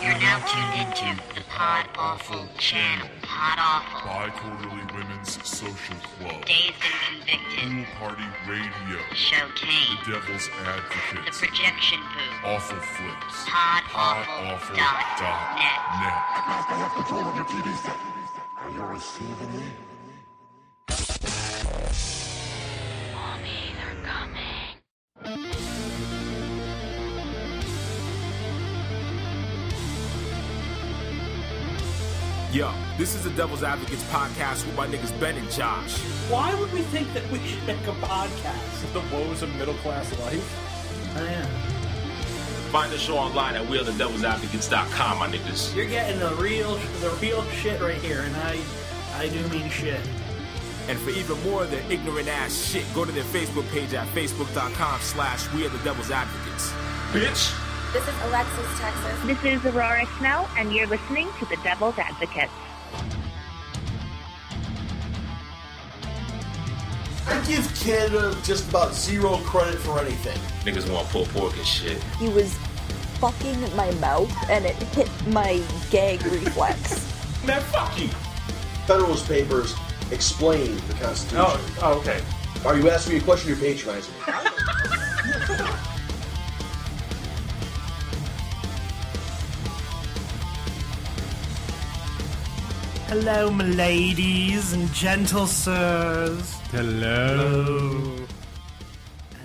You're now tuned into the Pod Awful channel. Pod Awful. Bi-quarterly Women's Social Club. Dazed and Convicted. Pool Party Radio. Showcase. The Devil's The Advocates. Projection Booth. Awful Flips. PodAwful.net. Net. I have control of your TV set. Are you receiving me? Mommy, they're coming. Yo, this is the Devil's Advocates podcast with my niggas Ben and Josh. Why would we think that we should make a podcast? The woes of middle class life. Oh, yeah. Find the show online at wearethedevilsadvocates.com, my niggas. You're getting the real shit right here, and I do mean shit. And for even more of their ignorant ass shit, go to their Facebook page at facebook.com/wearethedevilsadvocates. Bitch! This is Alexis, Texas. This is Aurora Snow, and you're listening to The Devil's Advocates. I give Canada just about zero credit for anything. Niggas want pulled pork and shit. He was fucking my mouth, and it hit my gag reflex. Man, fuck you! Federalist Papers explain the Constitution. Oh, okay. Are you asking me a question or you're patronizing me? Hello, my ladies and gentle sirs. Hello.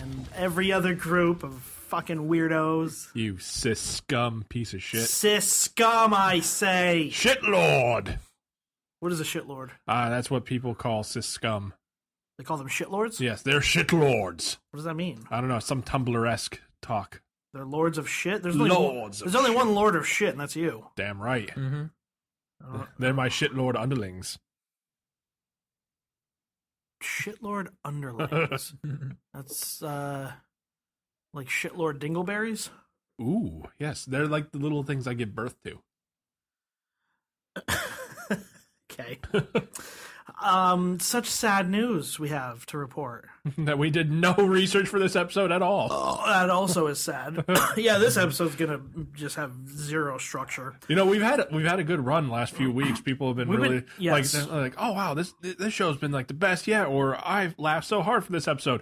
And every other group of fucking weirdos. You cis scum piece of shit. Cis scum, I say. Shitlord! What is a shitlord? That's what people call cis scum. They call them shitlords? Yes, they're shitlords. What does that mean? I don't know, some Tumblr-esque talk. They're lords of shit? There's Lords there's of only shit. one lord of shit, and that's you. Damn right. Mm-hmm. They're my shitlord underlings. Shitlord underlings. That's, like shitlord dingleberries? Ooh, yes, they're like the little things I give birth to. Okay. Such sad news we have to report. That we did no research for this episode at all. Oh, that also is sad. Yeah, this episode's gonna just have zero structure. You know, we've had a good run last few weeks. People have been yes. like, oh wow, this show's been like the best yet, or I've laughed so hard for this episode.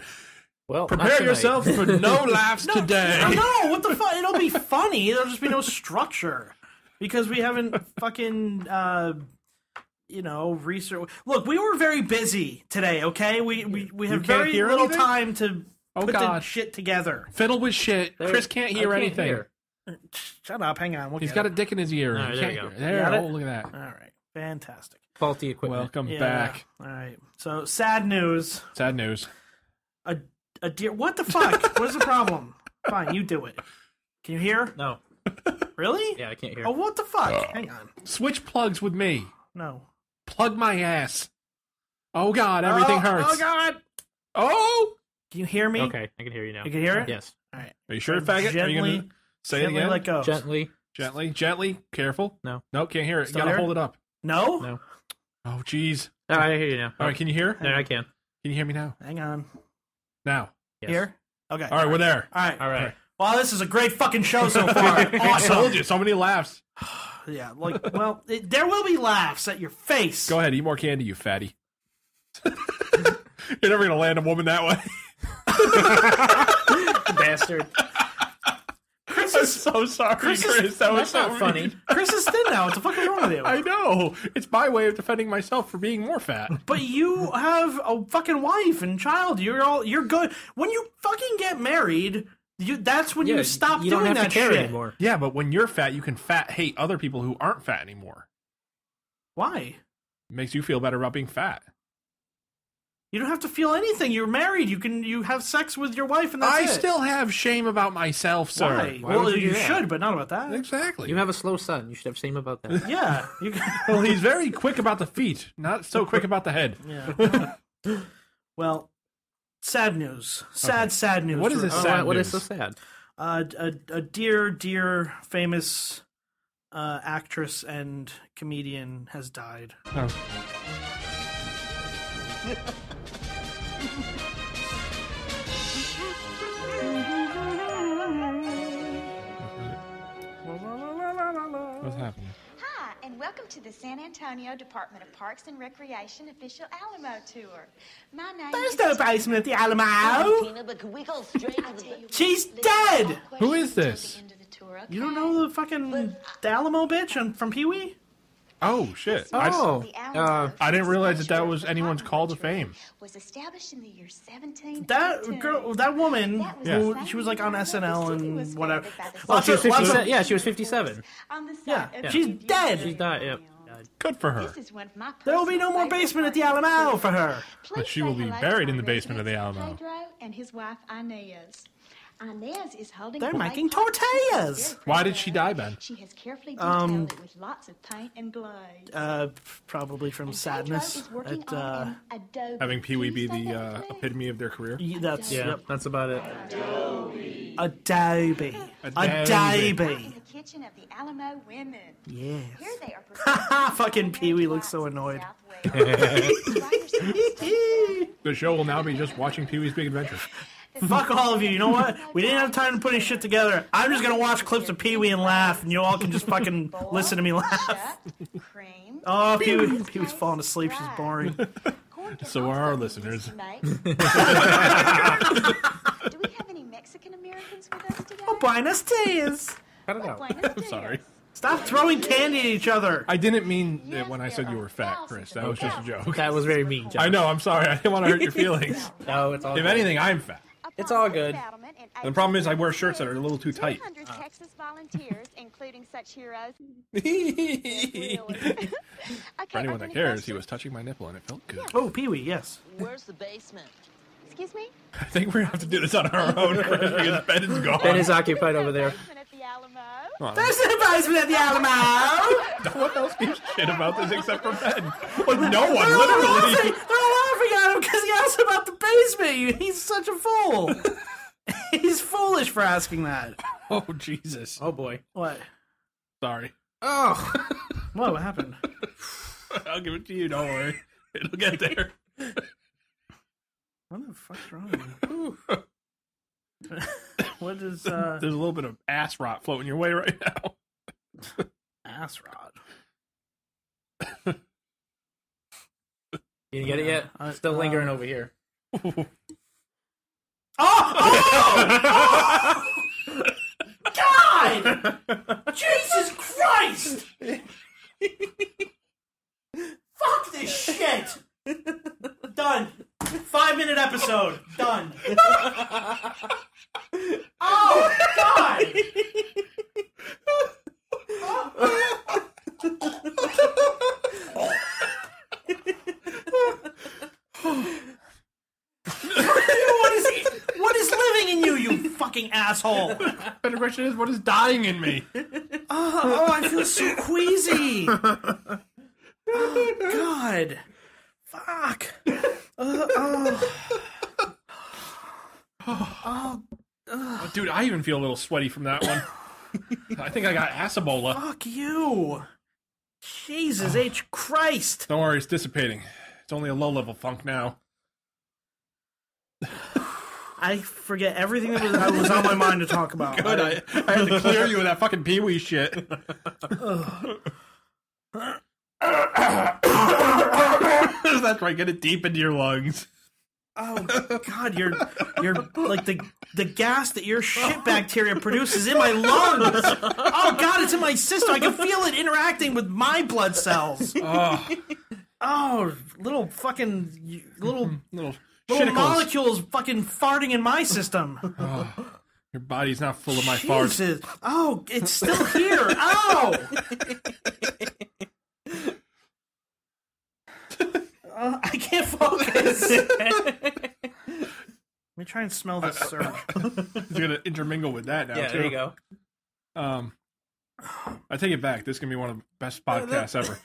Well, prepare yourself for no laughs today. No, what the fuck? It'll be funny. There'll just be no structure because we haven't fucking research. Look, we were very busy today. Okay, we have very little time to put the shit together. Fiddle with shit. Chris can't hear anything. Shut up. Hang on. He's got a dick in his ear. Right, there you go. Look at that. All right. Fantastic. Faulty equipment. Welcome back. All right. So sad news. Sad news. A deer. What the fuck? What's the problem? Fine, you do it. Can you hear? No. Really? Yeah, I can't hear. Oh, what the fuck? Hang on. Switch plugs with me. No. Plug my ass. Oh God, everything hurts. Oh God. Oh. Can you hear me? Okay, I can hear you now. You can hear it? Yes. All right. Are you sure, faggot? Are you gonna say it again? Let go. Gently. Careful. No. Nope, can't hear it. Still You gotta there? hold it up. No? No. Oh, jeez. Oh, I hear you now. All right, can you hear? No, I can. Can you hear me now? Hang on. Now. Yes. Here? Okay. All right, we're there. All right. All right. Well, this is a great fucking show so far. I Awesome. told you, so many laughs. Yeah, there will be laughs at your face. Go ahead, eat more candy, you fatty. You're never gonna land a woman that way. Bastard. Chris I'm is so sorry, Chris. That was so not funny. Chris is thin now. What the fuck is wrong with you? I know. It's my way of defending myself for being more fat. But you have a fucking wife and child. You're good. When you fucking get married, that's when you stop you don't doing have that to care shit anymore. Yeah, but when you're fat, you can hate other people who aren't fat anymore. Why? It makes you feel better about being fat. You don't have to feel anything. You're married. You have sex with your wife, and that's I it. still have shame about myself, sir. Why? Why Well, would you you do that? should, but not about that. Exactly. You have a slow son. You should have shame about that. Yeah. Well, he's very quick about the feet, not so quick about the head. Yeah. Well, sad news. Sad news. What is this sad What news? is so sad? A dear famous actress and comedian has died. Oh. What's happening? Hi, and welcome to the San Antonio Department of Parks and Recreation official Alamo tour. My name There's is no basement at the Alamo. She's dead. Who is this? You don't know the fucking the Alamo bitch from Pee-wee? Oh, shit. Oh. I didn't realize that was anyone's call to fame. Was established in the year 17. That girl, that woman, who, she was like on SNL and whatever. Oh, she was 57. Yeah, she was 57. Yeah, she's dead. She died. Yep. Good for her. There will be no more basement at the Alamo for her. But she will be buried in the basement of the Alamo. Pedro and his wife Inez. Inez is holding. They're making tortillas. Why did she die, Ben? She has carefully detailed it with lots of paint and glaze. Probably from sadness at having Pee-wee be the epitome of their career. That's that's about it. Adobe. The kitchen of the Alamo women. Yes. Here they are. Fucking Pee-wee looks so annoyed. The show will now be just watching Pee-wee's Big Adventure. Fuck all of you. You know what? We didn't have time to put any shit together. I'm just gonna watch clips of Pee-wee and laugh, and you all can just fucking listen to me laugh. Oh, Pee-wee's falling asleep. She's boring. So are our listeners. Do we have any Mexican Americans with us today? Oh, Buenos dias. I don't know. I'm sorry. Stop throwing candy at each other. I didn't mean it when I said you were fat, Chris. That was just a joke. That was very mean, John. I know. I'm sorry. I didn't want to hurt your feelings. No, it's all If good. anything, I'm fat. It's all good. And the problem is I wear shirts that are a little too tight. 200 Texas volunteers, including such heroes. For anyone that cares, he was touching my nipple and it felt good. Oh, Pee-wee, yes. Where's the basement? Excuse me? I think we're going to have to do this on our own, Chris, because Ben is gone. Ben is occupied over there. There's no basement at the Alamo. No one else gives shit about this except for Ben. Like, no one, literally. They're all laughing at him because he asked about the basement. He's such a fool. He's foolish for asking that. Oh, Jesus. Oh, boy. What? Sorry. Oh. What happened? I'll give it to you, don't worry. It'll get there. What the fuck's wrong with you? What is, There's a little bit of ass rot floating your way right now. ass rot? You didn't get it yet? Still lingering over here. Oh! God! Jesus Christ! Fuck this shit! Done. 5-minute episode. Done. Oh, God! What is living in you, you fucking asshole? And the question is, what is dying in me? Oh, I feel so queasy. Oh, God. Fuck. Dude, I even feel a little sweaty from that one. I think I got ass-ebola. Fuck you. Jesus H. Christ. Don't worry, it's dissipating. It's only a low-level funk now. I forget everything that was on my mind to talk about. Good, I had to clear you of that fucking Pee-wee shit. That's right, get it deep into your lungs. Oh God, you're like the gas that your shit bacteria produces in my lungs. Oh God, it's in my system. I can feel it interacting with my blood cells. Oh, little fucking little molecules fucking farting in my system. Oh, your body's not full of my farts. Oh, it's still here. Oh. I can't focus. Let me try and smell this surge. It's gonna intermingle with that now. Yeah, too. there you go. I take it back. This is gonna be one of the best podcasts ever.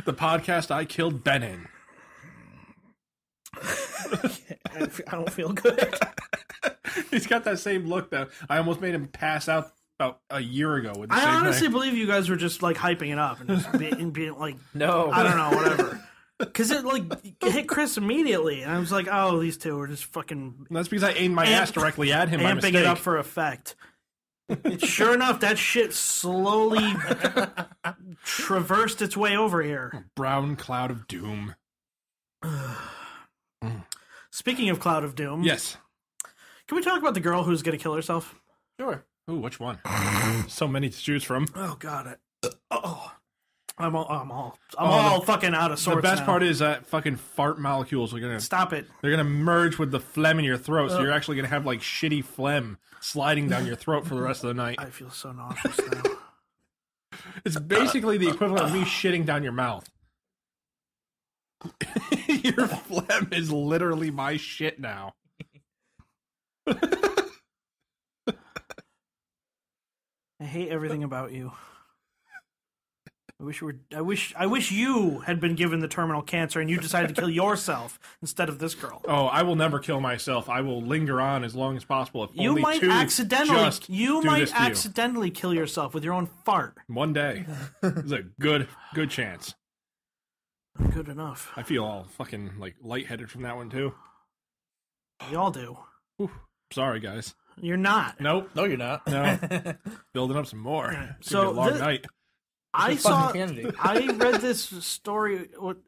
The podcast I killed Ben in. I don't feel good. He's got that same look that I almost made him pass out about a year ago. With the I same honestly thing. believe you guys were just like hyping it up and just being like, no, I don't know, whatever. Because it like hit Chris immediately, and I was like, oh, these two are just fucking. And that's because I aimed my ass directly at him. By amping mistake. it up for effect. Sure enough, that shit slowly traversed its way over here. Brown cloud of doom. Speaking of cloud of doom, Yes. can we talk about the girl who's going to kill herself? Sure. Ooh, which one? So many to choose from. Oh God! I'm all fucking out of sorts. The best now. part is that fucking fart molecules are gonna Stop it. They're gonna merge with the phlegm in your throat, so you're actually gonna have like shitty phlegm sliding down your throat for the rest of the night. I feel so nauseous now. It's basically the equivalent of me shitting down your mouth. Your phlegm is literally my shit now. I hate everything about you. I wish you had been given the terminal cancer and you decided to kill yourself instead of this girl. Oh, I will never kill myself. I will linger on as long as possible. If You only might to accidentally just do this to you. accidentally kill yourself with your own fart. One day. There's a good chance. Good enough. I feel all fucking like lightheaded from that one too. We all do. Whew. Sorry, guys. You're not. Nope. No, you're not. No. Building up some more. It's gonna So be a long night. I read this story. What?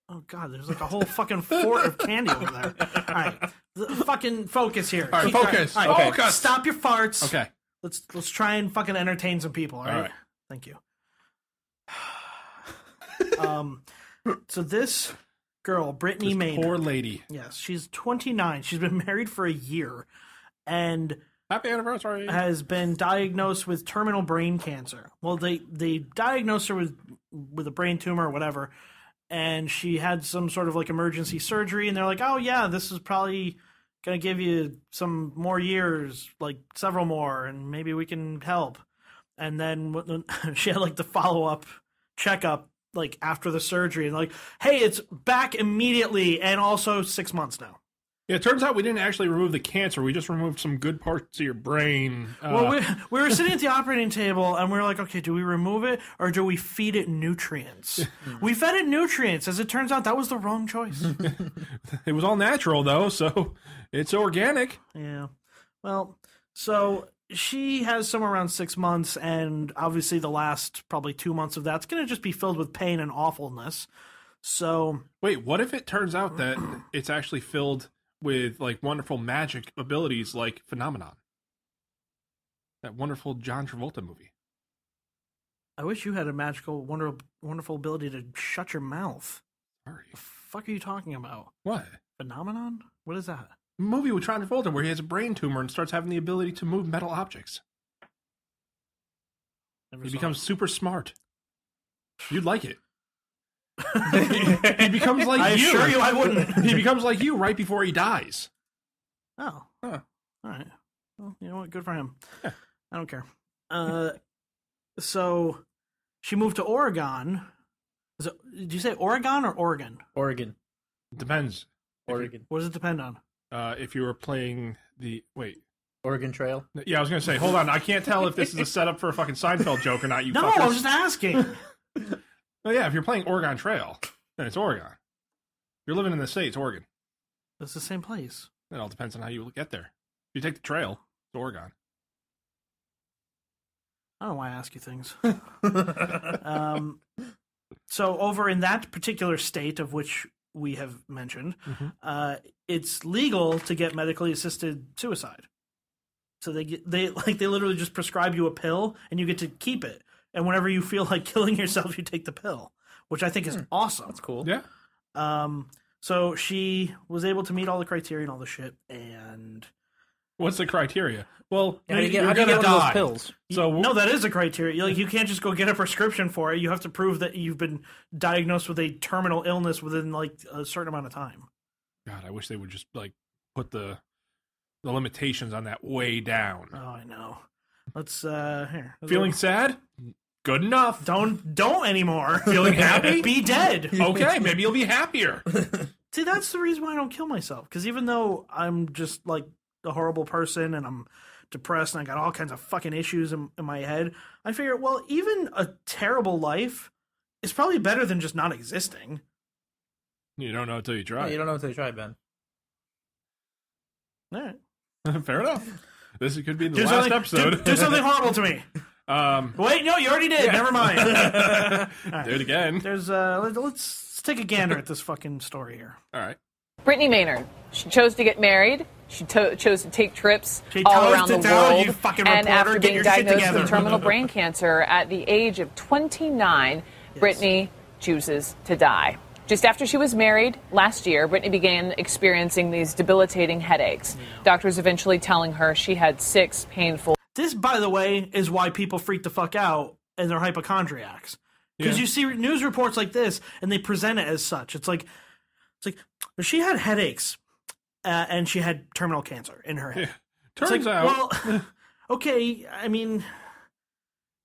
Oh God! There's like a whole fucking fort of candy over there. All right, fucking focus here. All right, focus. All right, Focus. Stop your farts. Okay. Let's try and fucking entertain some people. All right. Thank you. So this girl, Brittany Maynard, poor lady. Yes, she's 29. She's been married for a year, and happy anniversary. Has been diagnosed with terminal brain cancer. Well, they diagnosed her with a brain tumor or whatever, and she had some sort of like emergency surgery, and they're like, oh yeah, this is probably gonna give you some more years, like several more, and maybe we can help. And then she had like the follow-up checkup like after the surgery, and like, hey, it's back immediately, and also 6 months now. Yeah, it turns out we didn't actually remove the cancer. We just removed some good parts of your brain. Well, we were sitting at the operating table, and we were like, okay, do we remove it, or do we feed it nutrients? We fed it nutrients. As it turns out, that was the wrong choice. It was all natural, though, so it's organic. Yeah. Well, so she has somewhere around 6 months, and obviously the last probably 2 months of that's going to just be filled with pain and awfulness. So... Wait, what if it turns out that it's actually filled with like wonderful magic abilities like Phenomenon? That wonderful John Travolta movie. I wish you had a magical, wonderful ability to shut your mouth. Sorry. The fuck are you talking about? What? Phenomenon? What is that? A movie with John Travolta where he has a brain tumor and starts having the ability to move metal objects. He becomes super smart. You'd like it. He becomes like I you. assure you I wouldn't. He becomes like you right before he dies. Oh. Huh. All right. Well, you know what? Good for him. Yeah. I don't care. So she moved to Oregon. Did you say Oregon or Oregon? Oregon. Depends. Oregon. What does it depend on? If you were playing the... Wait. Oregon Trail? Yeah, I was going to say, hold on. I can't tell if this is a setup for a fucking Seinfeld joke or not, you No, fuckers. I was just asking. Well, yeah, if you're playing Oregon Trail, then it's Oregon. If you're living in the States, Oregon. It's the same place. It all depends on how you get there. If you take the trail, it's Oregon. I don't know why I ask you things. So over in that particular state of which we have mentioned, it's legal to get medically assisted suicide. So they literally just prescribe you a pill and you get to keep it. And whenever you feel like killing yourself, you take the pill, which I think is awesome. That's cool. Yeah. So she was able to meet all the criteria and all the shit. And what's the criteria? Well, How do you get you're one gonna of die. those pills? So no, that is a criteria. Like, you can't just go get a prescription for it. You have to prove that you've been diagnosed with a terminal illness within like a certain amount of time. God, I wish they would just like put the limitations on that way down. Oh, I know. Let's here. Feeling sad? Good enough. Don't anymore. Feeling happy? Be dead. Okay, maybe you'll be happier. See, that's the reason why I don't kill myself. Because even though I'm just like a horrible person and I'm depressed and I got all kinds of fucking issues in my head, I figure, well, even a terrible life is probably better than just not existing. You don't know until you try. Yeah, you don't know until you try, Ben. All right. Fair enough. This could be the last episode. Do something horrible to me. Wait, no, you already did. Yeah. Never mind. Right. Do it again. There's let's take a gander at this fucking story here. All right. Brittany Maynard. She chose to get married. She chose to take trips all around the world. And after being diagnosed with terminal brain cancer at the age of 29, Brittany chooses to die. Just after she was married last year, Brittany began experiencing these debilitating headaches. Doctors eventually telling her she had 6 painful... This, by the way, is why people freak the fuck out and they're hypochondriacs. Because you see news reports like this and they present it as such. It's like she had headaches and she had terminal cancer in her head. Yeah. Turns out... Well, okay, I mean...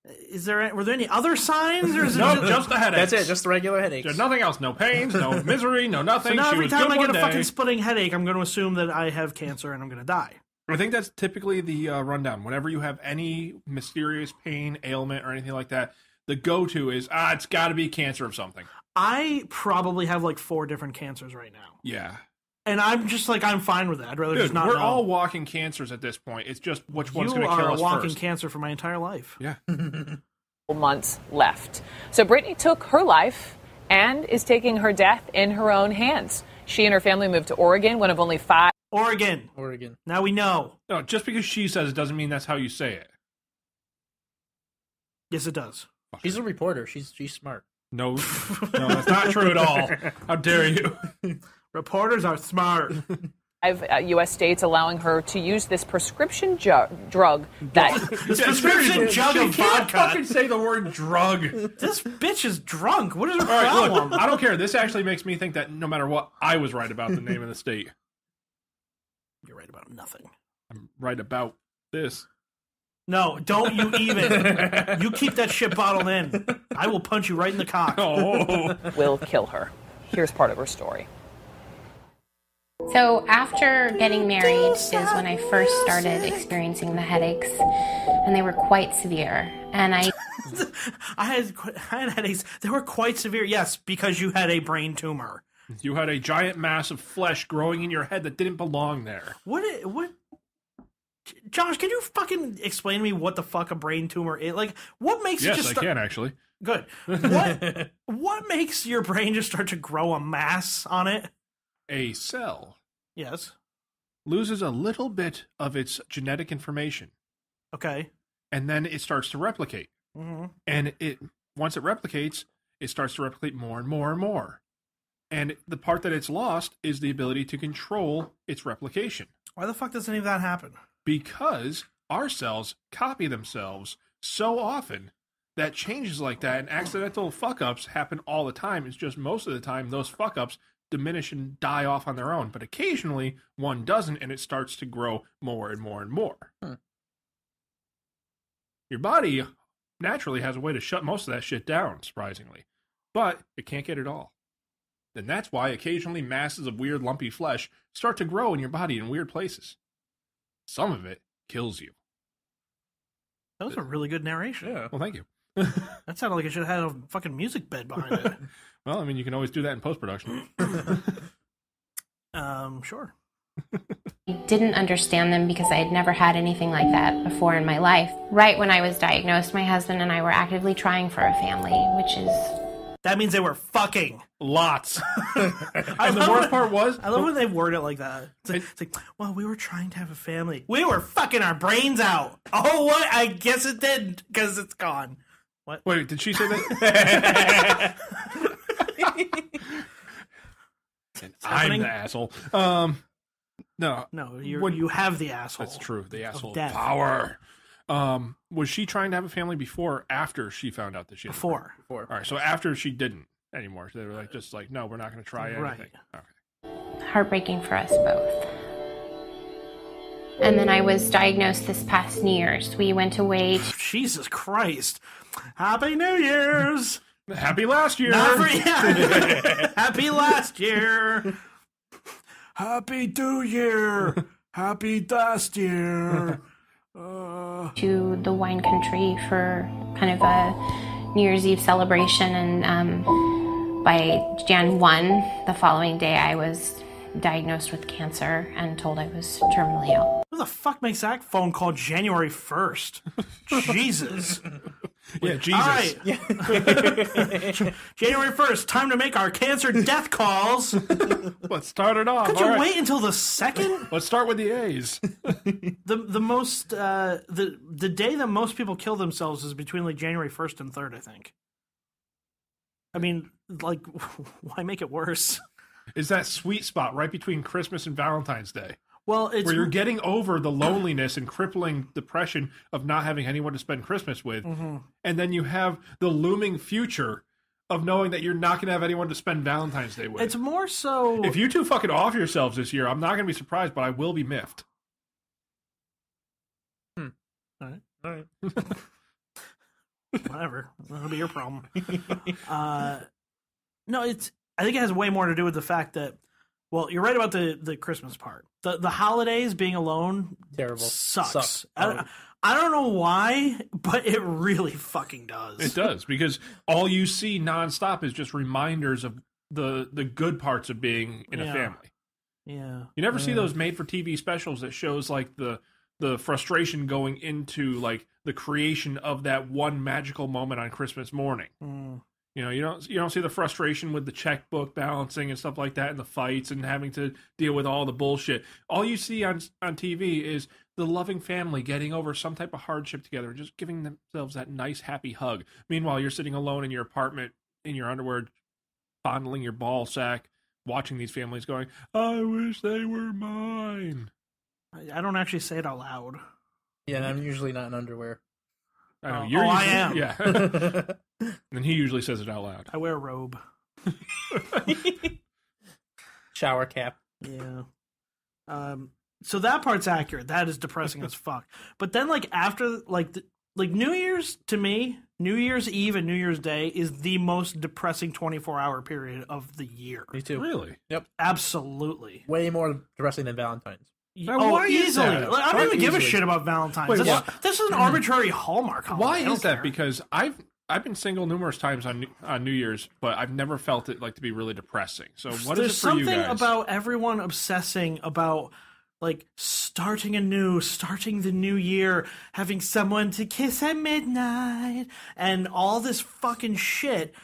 Were there any other signs? Or is just the headaches. That's it, just the regular headaches. There's nothing else. No pains, no misery, no nothing. So now every time I get a fucking splitting splitting headache, I'm going to assume that I have cancer and I'm going to die. I think that's typically the rundown. Whenever you have any mysterious pain, ailment, or anything like that, the go-to is, it's got to be cancer of something. I probably have like 4 different cancers right now. Yeah. And I'm just like, I'm fine with it. I'd rather just not we're know. all walking cancers at this point. It's just which one's going to kill us first. You are walking cancer for my entire life. Yeah. months left. So Brittany took her life and is taking her death in her own hands. She and her family moved to Oregon, one of only 5. Oregon. Now we know. No, just because she says it doesn't mean that's how you say it. Yes, it does. She's a reporter. She's smart. No, that's not true at all. How dare you? Reporters are smart. 5 U.S. states allowing her to use this prescription drug that... This prescription jug of vodka. You can't fucking say the word drug. This bitch is drunk. What is her problem? Right, look, I don't care. This actually makes me think that no matter what, I was right about the name of the state. You're right about nothing. I'm right about this. No, don't you even. You keep that shit bottled in. I will punch you right in the cock. Oh. Will kill her. Here's part of her story. So after getting married is when I first started experiencing the headaches, and they were quite severe. And I had headaches. They were quite severe, yes, because you had a brain tumor. You had a giant mass of flesh growing in your head that didn't belong there. What? Josh, can you fucking explain to me what the fuck a brain tumor is? Like, what makes it just Yes, I can, actually. Good. What makes your brain just start to grow a mass on it? A cell. Yes. Loses a little bit of its genetic information. Okay. And then it starts to replicate. Mm-hmm. And once it replicates, it starts to replicate more and more and more. And the part that it's lost is the ability to control its replication. Why the fuck does any of that happen? Because our cells copy themselves so often that changes like that and accidental fuck-ups happen all the time. It's just most of the time those fuck-ups diminish and die off on their own. But occasionally one doesn't, and it starts to grow more and more and more. Your body naturally has a way to shut most of that shit down, surprisingly. But it can't get it all. And that's why occasionally masses of weird lumpy flesh start to grow in your body in weird places. Some of it kills you. That was a really good narration. Yeah. Well, thank you. That sounded like it should have had a fucking music bed behind it. Well, I mean, you can always do that in post-production. Sure. I didn't understand them because I had never had anything like that before in my life. Right when I was diagnosed, my husband and I were actively trying for a family, which is... That means they were fucking. Lots. And the worst part was... I love when they word it like that. It's like, well, we were trying to have a family. We were fucking our brains out. Oh, what? I guess it did, because it's gone. What? Wait, did she say that? I'm the asshole. No. No, you have the asshole. That's true. The asshole of death. Power. Was she trying to have a family before or after she found out that she had Before. All right, so after she didn't anymore. So they were like, no, we're not going to try anything. Right. Okay. Heartbreaking for us both. And then I was diagnosed this past New Year's. We went away. Jesus Christ. Happy New Year's. Happy last year. Happy last year. Happy New Year. Happy last year. To the wine country for kind of a New Year's Eve celebration, and by Jan 1, the following day, I was diagnosed with cancer and told I was terminally ill. Who the fuck makes that phone call January 1st? Jesus. Yeah, Jesus. All right. Yeah. January 1st, time to make our cancer death calls. Let's start it off. Could you wait until the 2nd? Let's start with the A's. The day that most people kill themselves is between like January 1st and 3rd, I think. I mean, like, why make it worse? Is that sweet spot right between Christmas and Valentine's Day? Well, it's where you're getting over the loneliness and crippling depression of not having anyone to spend Christmas with, and then you have the looming future of knowing that you're not going to have anyone to spend Valentine's Day with. It's more so... If you two fucking off yourselves this year, I'm not going to be surprised, but I will be miffed. All right. Whatever. That'll be your problem. No, I think it has way more to do with the fact that, well, you're right about the Christmas part. The holidays, being alone, terrible, sucks. I don't know why, but it really fucking does. It does, because all you see nonstop is just reminders of the good parts of being in a family. Yeah. You never see those made-for-TV specials that shows, like, the frustration going into, like, the creation of that one magical moment on Christmas morning. You know, you don't see the frustration with the checkbook balancing and stuff like that, and the fights and having to deal with all the bullshit. All you see on TV is the loving family getting over some type of hardship together and just giving themselves that nice, happy hug. Meanwhile, you're sitting alone in your apartment in your underwear, fondling your ball sack, watching these families going, I wish they were mine. I don't actually say it out loud. Yeah, and I'm usually not in underwear. I know. You're usually, I am. Yeah. And he usually says it out loud. I wear a robe. Shower cap. Yeah. So that part's accurate. That is depressing as fuck. But then, like, after, like New Year's, to me, New Year's Eve and New Year's Day is the most depressing 24-hour period of the year. Me too. Really? Yep. Absolutely. Way more depressing than Valentine's. Why easily. Is that? Like, I don't even give a shit about Valentine's. Wait, this is an arbitrary Hallmark holiday. Why is that? Care. Because I've been single numerous times on New Year's, but I've never felt it like to be really depressing. So what is it for you guys? There's something about everyone obsessing about, like, starting the new year, having someone to kiss at midnight, and all this fucking shit.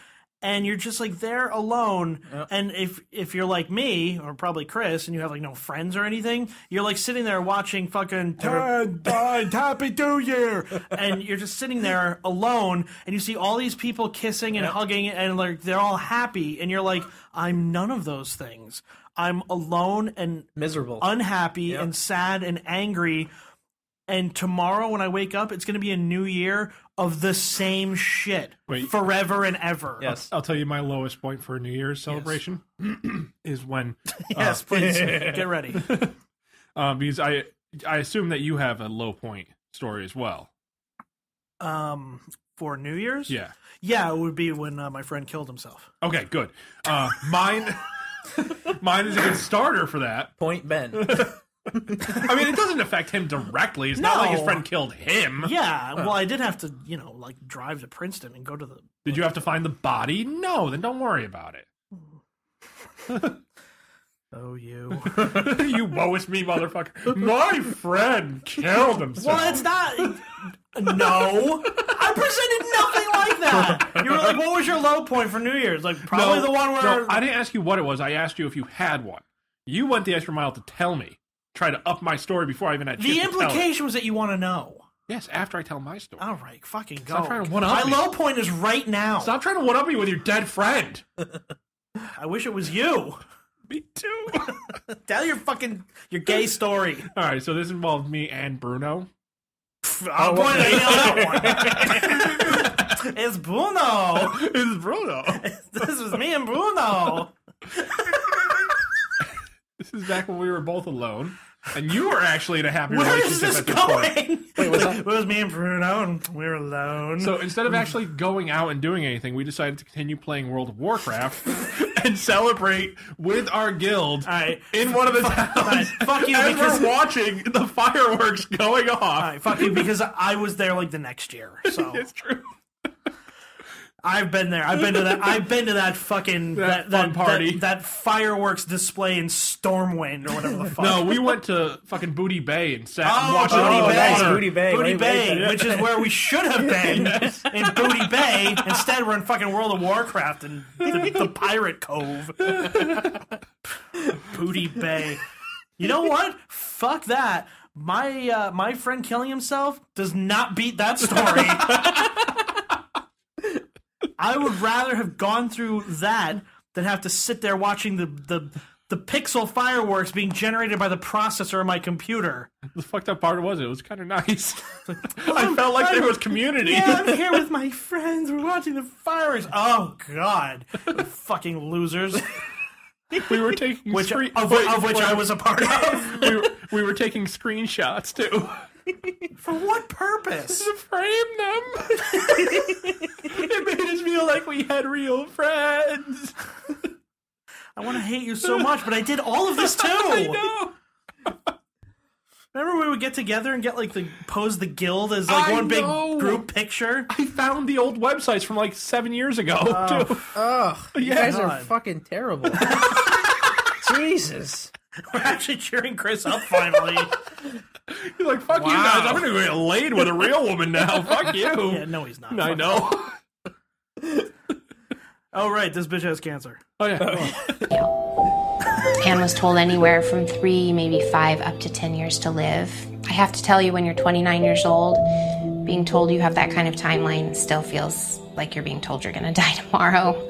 And you're just, like, there alone. Yep. And if you're like me, or probably Chris, and you have, like, no friends or anything, you're, like, sitting there watching fucking Happy New Year. And you're just sitting there alone, and you see all these people kissing and hugging, and, like, they're all happy. And you're like, I'm none of those things. I'm alone and miserable, unhappy and sad and angry. And tomorrow when I wake up, it's going to be a new year of the same shit forever and ever. Yes. I'll tell you my lowest point for a New Year's celebration is when... Yes, please. Get ready. Because I assume that you have a low point story as well. For New Year's? Yeah. Yeah, it would be when my friend killed himself. Okay, good. Mine is a good starter for that. Point Ben. I mean, it doesn't affect him directly. It's not like his friend killed him. Yeah, well, I did have to, like, drive to Princeton and go to the... Did you have to find the body? No, then don't worry about it. Oh, you. You woe-is me, motherfucker. My friend killed himself. Well, it's not... No. I presented nothing like that. You were like, what was your low point for New Year's? Like, probably the one where... No, I didn't ask you what it was. I asked you if you had one. You went the extra mile to tell me. Try to up my story before I even had a chance to tell it. The implication was that you want to know. Yes, after I tell my story. All right, fucking go. Stop trying to one-up me. My low point is right now. Stop trying to one-up me with your dead friend. I wish it was you. Me too. Tell your gay story. All right, so this involved me and Bruno. I'll point that one. It's Bruno. It's Bruno. This was me and Bruno. This is back when we were both alone, and you were actually in a happy Where relationship is this at this going? point. Wait, what's that? It was me and Bruno, and we were alone. So instead of actually going out and doing anything, we decided to continue playing World of Warcraft and celebrate with our guild in one of the towns. Fuck you, as because we're watching the fireworks going off. All right, fuck you, because I was there like the next year. So it's true. I've been there. I've been to that. I've been to that fucking that party. That fireworks display in Stormwind or whatever the fuck. No, we went to fucking Booty Bay and sat and watched it all the Booty Bay, which is where we should have been in Booty Bay. Instead, we're in fucking World of Warcraft and the Pirate Cove. Booty Bay. You know what? Fuck that. My friend killing himself does not beat that story. I would rather have gone through that than have to sit there watching the pixel fireworks being generated by the processor of my computer. The fucked up part was it was kind of nice. I felt like there was community. Yeah, I'm here with my friends. We're watching the fireworks. Oh, God. Fucking losers. We were taking... which I was a part of. We were taking screenshots, too. For what purpose? To frame them. It made us feel like we had real friends. I want to hate you so much, but I did all of this too. I know. Remember we would get together and get pose the guild as one big group picture? I found the old websites from 7 years ago too. Oh, you guys are fucking terrible. Jesus. We're actually cheering Chris up finally. He's like, fuck you guys, I'm gonna go get laid with a real woman now. Fuck you. Yeah, no, he's not. I know. Oh, right, this bitch has cancer. Oh, yeah. Anne was told anywhere from 3, maybe 5, up to 10 years to live. I have to tell you, when you're 29 years old, being told you have that kind of timeline still feels like you're being told you're gonna die tomorrow.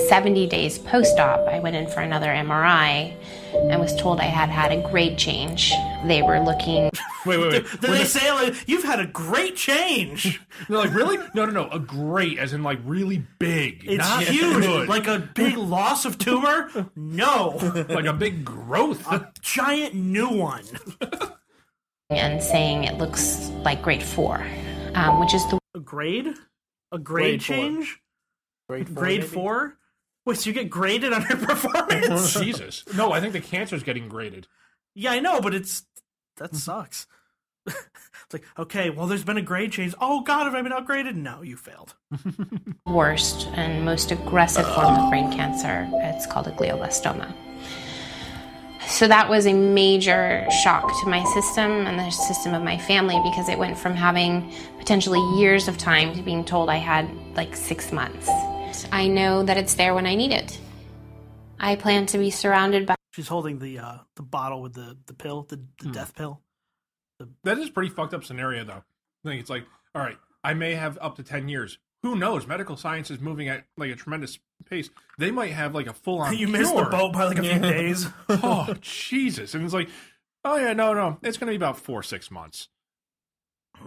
70 days post-op, I went in for another MRI and was told I had had a grade change. They were looking... Wait. Did they say, you've had a great change? They're like, really? No. A great, as in, really big. It's not huge. Good. Like a big loss of tumor? No. Like a big growth. A giant new one. And saying it looks like grade 4, which is the... A grade? A grade change? Grade 4? Wait, so you get graded on your performance? Jesus. No, I think the cancer's getting graded. Yeah, I know, but that sucks. It's like, okay, well, there's been a grade change. Oh, God, have I been upgraded? No, you failed. Worst and most aggressive form of brain cancer. It's called a glioblastoma. So that was a major shock to my system and the system of my family, because it went from having potentially years of time to being told I had 6 months. I know that it's there when I need it. I plan to be surrounded by... She's holding the bottle with the pill, the death pill. That is a pretty fucked up scenario, though. I think it's all right, I may have up to 10 years. Who knows? Medical science is moving at a tremendous pace. They might have a full-on You missed the boat by a few days. Oh, Jesus. And it's oh yeah, no. It's going to be about 4-6 months.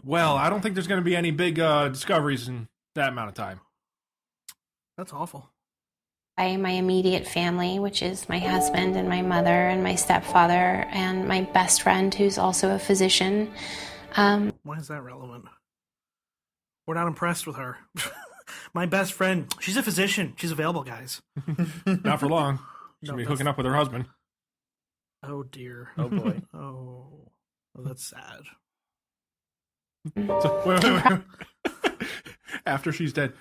Well, I don't think there's going to be any big discoveries in that amount of time. That's awful. My immediate family, which is my husband and my mother and my stepfather and my best friend, who's also a physician. Why is that relevant? We're not impressed with her. My best friend, she's a physician. She's available, guys. Not for long. She's going to be hooking up with her husband. Oh, dear. Oh, boy. Oh, that's sad. So, wait. After she's dead,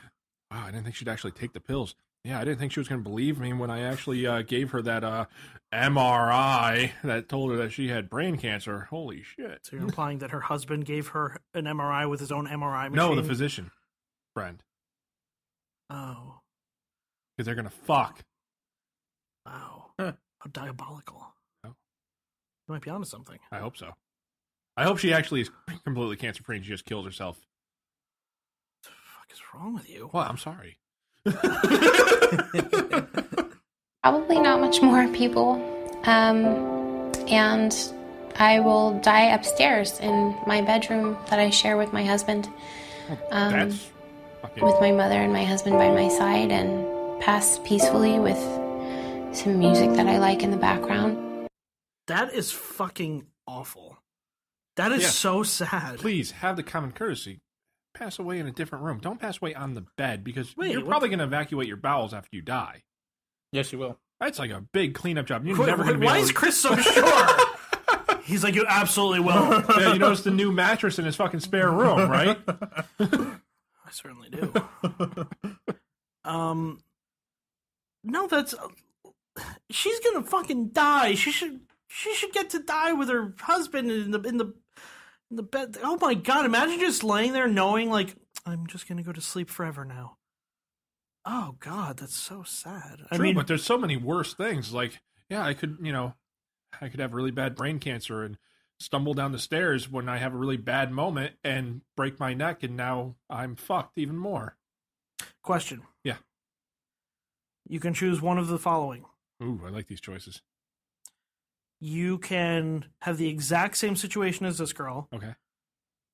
wow, I didn't think she'd actually take the pills. Yeah, I didn't think she was going to believe me when I actually gave her that MRI that told her that she had brain cancer. Holy shit. So you're implying that her husband gave her an MRI with his own MRI machine? No, the physician friend. Oh. Because they're going to fuck. Wow. How diabolical. Oh. You might be onto something. I hope so. I hope she actually is completely cancer-free and she just kills herself. What the fuck is wrong with you? Well, I'm sorry. Probably not much more people. And I will die upstairs in my bedroom that I share with my husband. That's fucking... With my mother and my husband by my side, and pass peacefully with some music that I like in the background. That is fucking awful. That is so sad. Please, have the common courtesy. Pass away in a different room. Don't pass away on the bed, because you're probably going to evacuate your bowels after you die. Yes, you will. That's a big cleanup job. You're never going to be Why is Chris so sure? He's like, you absolutely will. Yeah, you notice the new mattress in his fucking spare room, right? I certainly do. No, that's she's gonna fucking die. She should get to die with her husband in the bed. Oh my god! Imagine just laying there knowing like I'm just gonna go to sleep forever now. Oh god, that's so sad. True, I mean, but there's so many worse things. Like, yeah, I could have really bad brain cancer and stumble down the stairs when I have a really bad moment and break my neck, and now I'm fucked even more. Question. Yeah. You can choose one of the following. Ooh, I like these choices. You can have the exact same situation as this girl. Okay.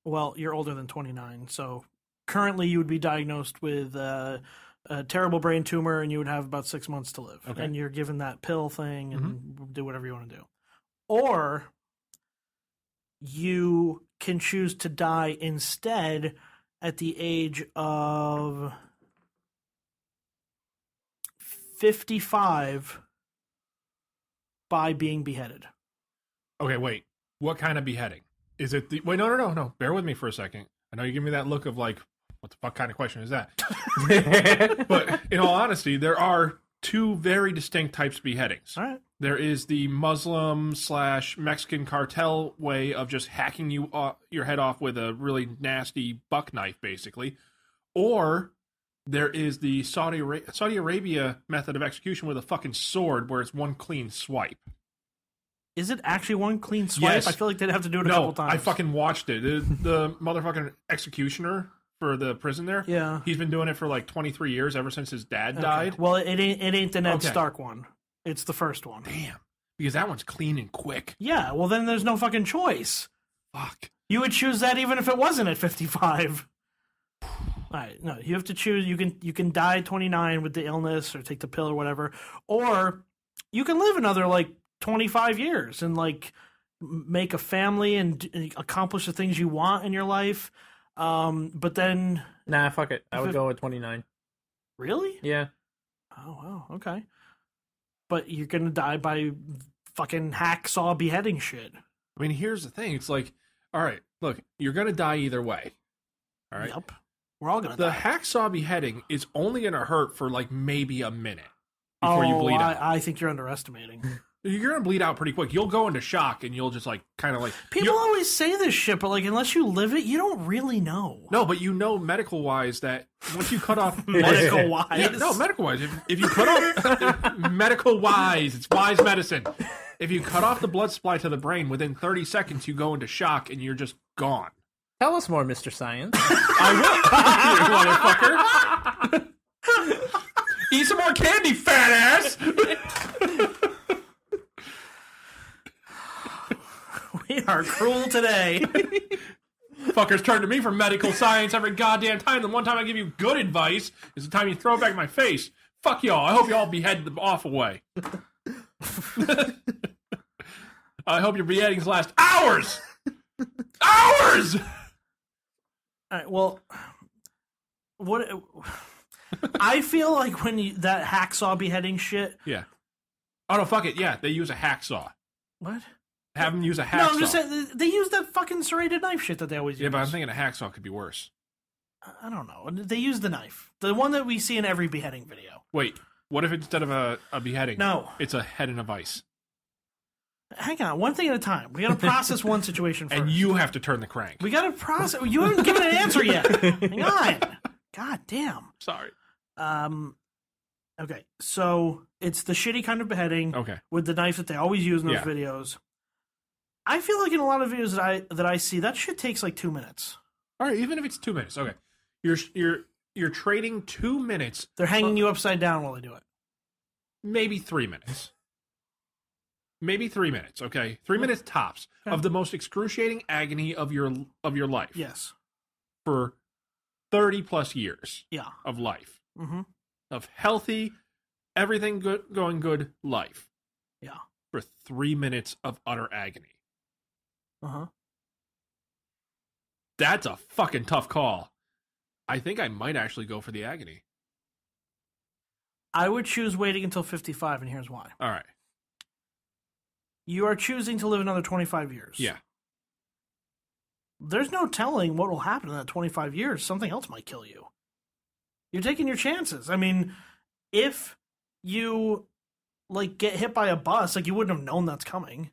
Well, you're older than 29, so currently you would be diagnosed with a terrible brain tumor, and you would have about 6 months to live. Okay. And you're given that pill thing and do whatever you want to do. Or you can choose to die instead at the age of 55 by being beheaded. Okay, wait. What kind of beheading? Is it the... Wait, no. Bear with me for a second. I know you give me that look of like, what the fuck kind of question is that? But in all honesty, there are two very distinct types of beheadings. All right. There is the Muslim/Mexican cartel way of just hacking your head off with a really nasty buck knife, basically. Or there is the Saudi Arabia method of execution with a fucking sword where it's one clean swipe. Is it actually one clean swipe? Yes. I feel like they'd have to do it a couple times. I fucking watched it. The motherfucking executioner for the prison there. Yeah. He's been doing it for like 23 years, ever since his dad died. Well, it ain't the Ned Stark one. It's the first one. Damn. Because that one's clean and quick. Yeah, well then there's no fucking choice. Fuck. You would choose that even if it wasn't at 55. Alright, no, you have to choose. You can die at 29 with the illness or take the pill or whatever. Or you can live another like 25 years and like make a family and accomplish the things you want in your life. But then... Nah, fuck it. I would go with 29. Really? Yeah. Oh, wow. Okay. But you're going to die by fucking hacksaw beheading shit. I mean, here's the thing. It's like, all right, look, you're going to die either way. All right? Yep. We're all going to die. The hacksaw beheading is only going to hurt for like maybe a minute before you bleed out. I think you're underestimating. You're going to bleed out pretty quick. You'll go into shock and you'll just like kind of like... People always say this shit, but like unless you live it, you don't really know. No, but you know medical-wise that once you cut off... Medical-wise? Yeah, no, medical-wise. If you cut off... medical-wise. It's wise medicine. If you cut off the blood supply to the brain, within 30 seconds you go into shock and you're just gone. Tell us more, Mr. Science. I will. You motherfucker. Eat some more candy, fat ass! We are cruel today. Fuckers turn to me for medical science every goddamn time. The one time I give you good advice is the time you throw it back in my face. Fuck y'all. I hope y'all behead the off away. I hope your beheadings last hours! Hours! All right, well, what... I feel like when that hacksaw beheading shit... Yeah. Oh, no, fuck it. Yeah, they use a hacksaw. What? Have them use a hacksaw. No, I'm just saying, they use that fucking serrated knife shit that they always use. Yeah, but I'm thinking a hacksaw could be worse. I don't know. They use the knife. The one that we see in every beheading video. Wait, what if instead of a beheading, no, it's a head in a vice? Hang on, one thing at a time. We gotta process one situation first. And you have to turn the crank. We gotta process... You haven't given an answer yet. Hang on. God damn. Sorry. Okay, so it's the shitty kind of beheading with the knife that they always use in those videos. I feel like in a lot of videos that I see, that shit takes like 2 minutes. All right, even if it's 2 minutes, okay. You're trading 2 minutes. They're hanging you upside down while they do it. Maybe 3 minutes. Maybe 3 minutes, okay? 3 minutes tops of the most excruciating agony of your life. Yes. For 30 plus years. Yeah. Of life. Mm-hmm. Of healthy, everything good, going good life. Yeah. For 3 minutes of utter agony. Uh-huh. That's a fucking tough call. I think I might actually go for the agony. I would choose waiting until 55, and here's why. All right. You are choosing to live another 25 years. Yeah. there's no telling what will happen in that 25 years. Something else might kill you. You're taking your chances. I mean, if you like get hit by a bus, like you wouldn't have known that's coming.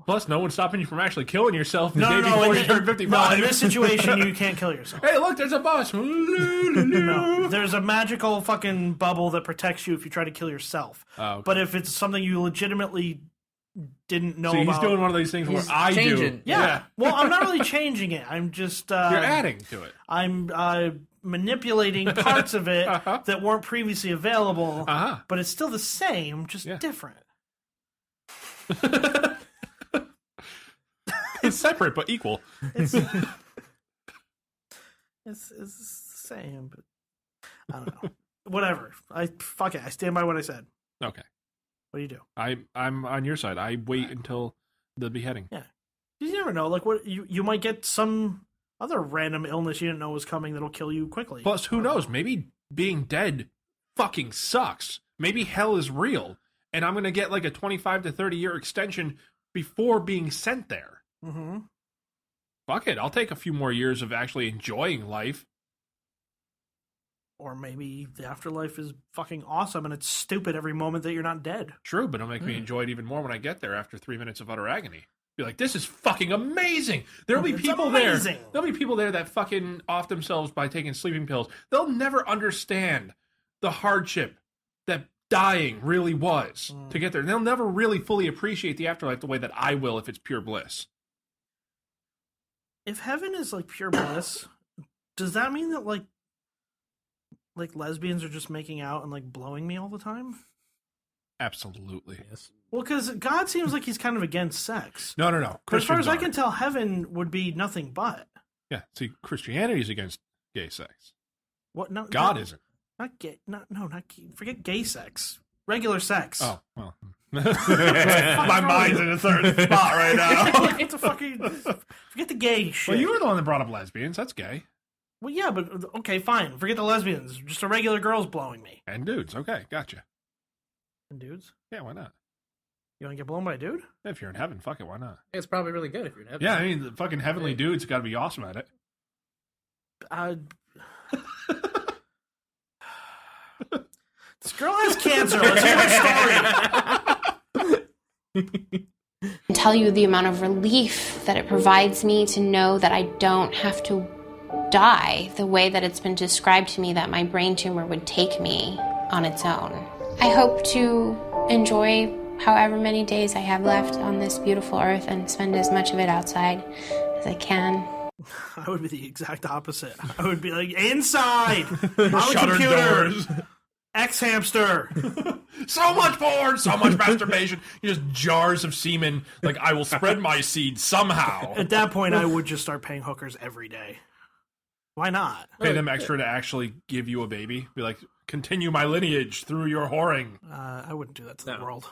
Plus, no one's stopping you from actually killing yourself the day before you turn 55. No, in this situation, you can't kill yourself. Hey, look, there's a bus. No, there's a magical fucking bubble that protects you if you try to kill yourself. Oh, okay. But if it's something you legitimately didn't know about... he's doing one of these things where I do. Yeah. Well, I'm not really changing it. I'm just... You're adding to it. I'm manipulating parts of it that weren't previously available, but it's still the same, just different. It's separate but equal. It's the same, but I don't know. Whatever. Fuck it. I stand by what I said. Okay. What do you do? I'm on your side. I wait until the beheading. Yeah. You never know. Like what you might get some other random illness you didn't know was coming that'll kill you quickly. Plus, who knows? Maybe being dead fucking sucks. Maybe hell is real, and I'm gonna get like a 25 to 30 year extension before being sent there. Mm-hmm. Fuck it. I'll take a few more years of actually enjoying life. Or maybe the afterlife is fucking awesome and it's stupid every moment that you're not dead. True, but it'll make me enjoy it even more when I get there after 3 minutes of utter agony. Be like, this is fucking amazing. There'll be people there. There'll be people there that fucking off themselves by taking sleeping pills. They'll never understand the hardship that dying really was to get there. And they'll never really fully appreciate the afterlife the way that I will if it's pure bliss. If heaven is like pure bliss, does that mean that like lesbians are just making out and like blowing me all the time? Absolutely. Yes. Well, because God seems like he's kind of against sex. No. But as far as I can tell, heaven would be nothing but. Yeah. See, Christianity is against gay sex. What? No, God isn't. Not gay. Not gay. Forget gay sex. Regular sex. Oh well. My mind's in a certain spot right now. What the fuck? Forget the gay shit. Well, you were the one that brought up lesbians. That's gay. Well, yeah, but okay, fine. Forget the lesbians. Just a regular girls blowing me. And dudes. Okay, gotcha. And dudes? Yeah, why not? You want to get blown by a dude? If you're in heaven, fuck it, why not? It's probably really good if you're in heaven. Yeah, I mean, the fucking heavenly dudes got to be awesome at it. This girl has cancer. Let's hear her story. Tell you the amount of relief that it provides me to know that I don't have to die the way that it's been described to me that my brain tumor would take me on its own. I hope to enjoy however many days I have left on this beautiful earth and spend as much of it outside as I can. I would be the exact opposite. I would be like, inside! Shuttered doors. X-hamster. So much porn, so much masturbation. Just jars of semen. Like, I will spread my seed somehow. At that point, I would just start paying hookers every day. Why not? Pay them extra to actually give you a baby. Be like, continue my lineage through your whoring. I wouldn't do that to the world.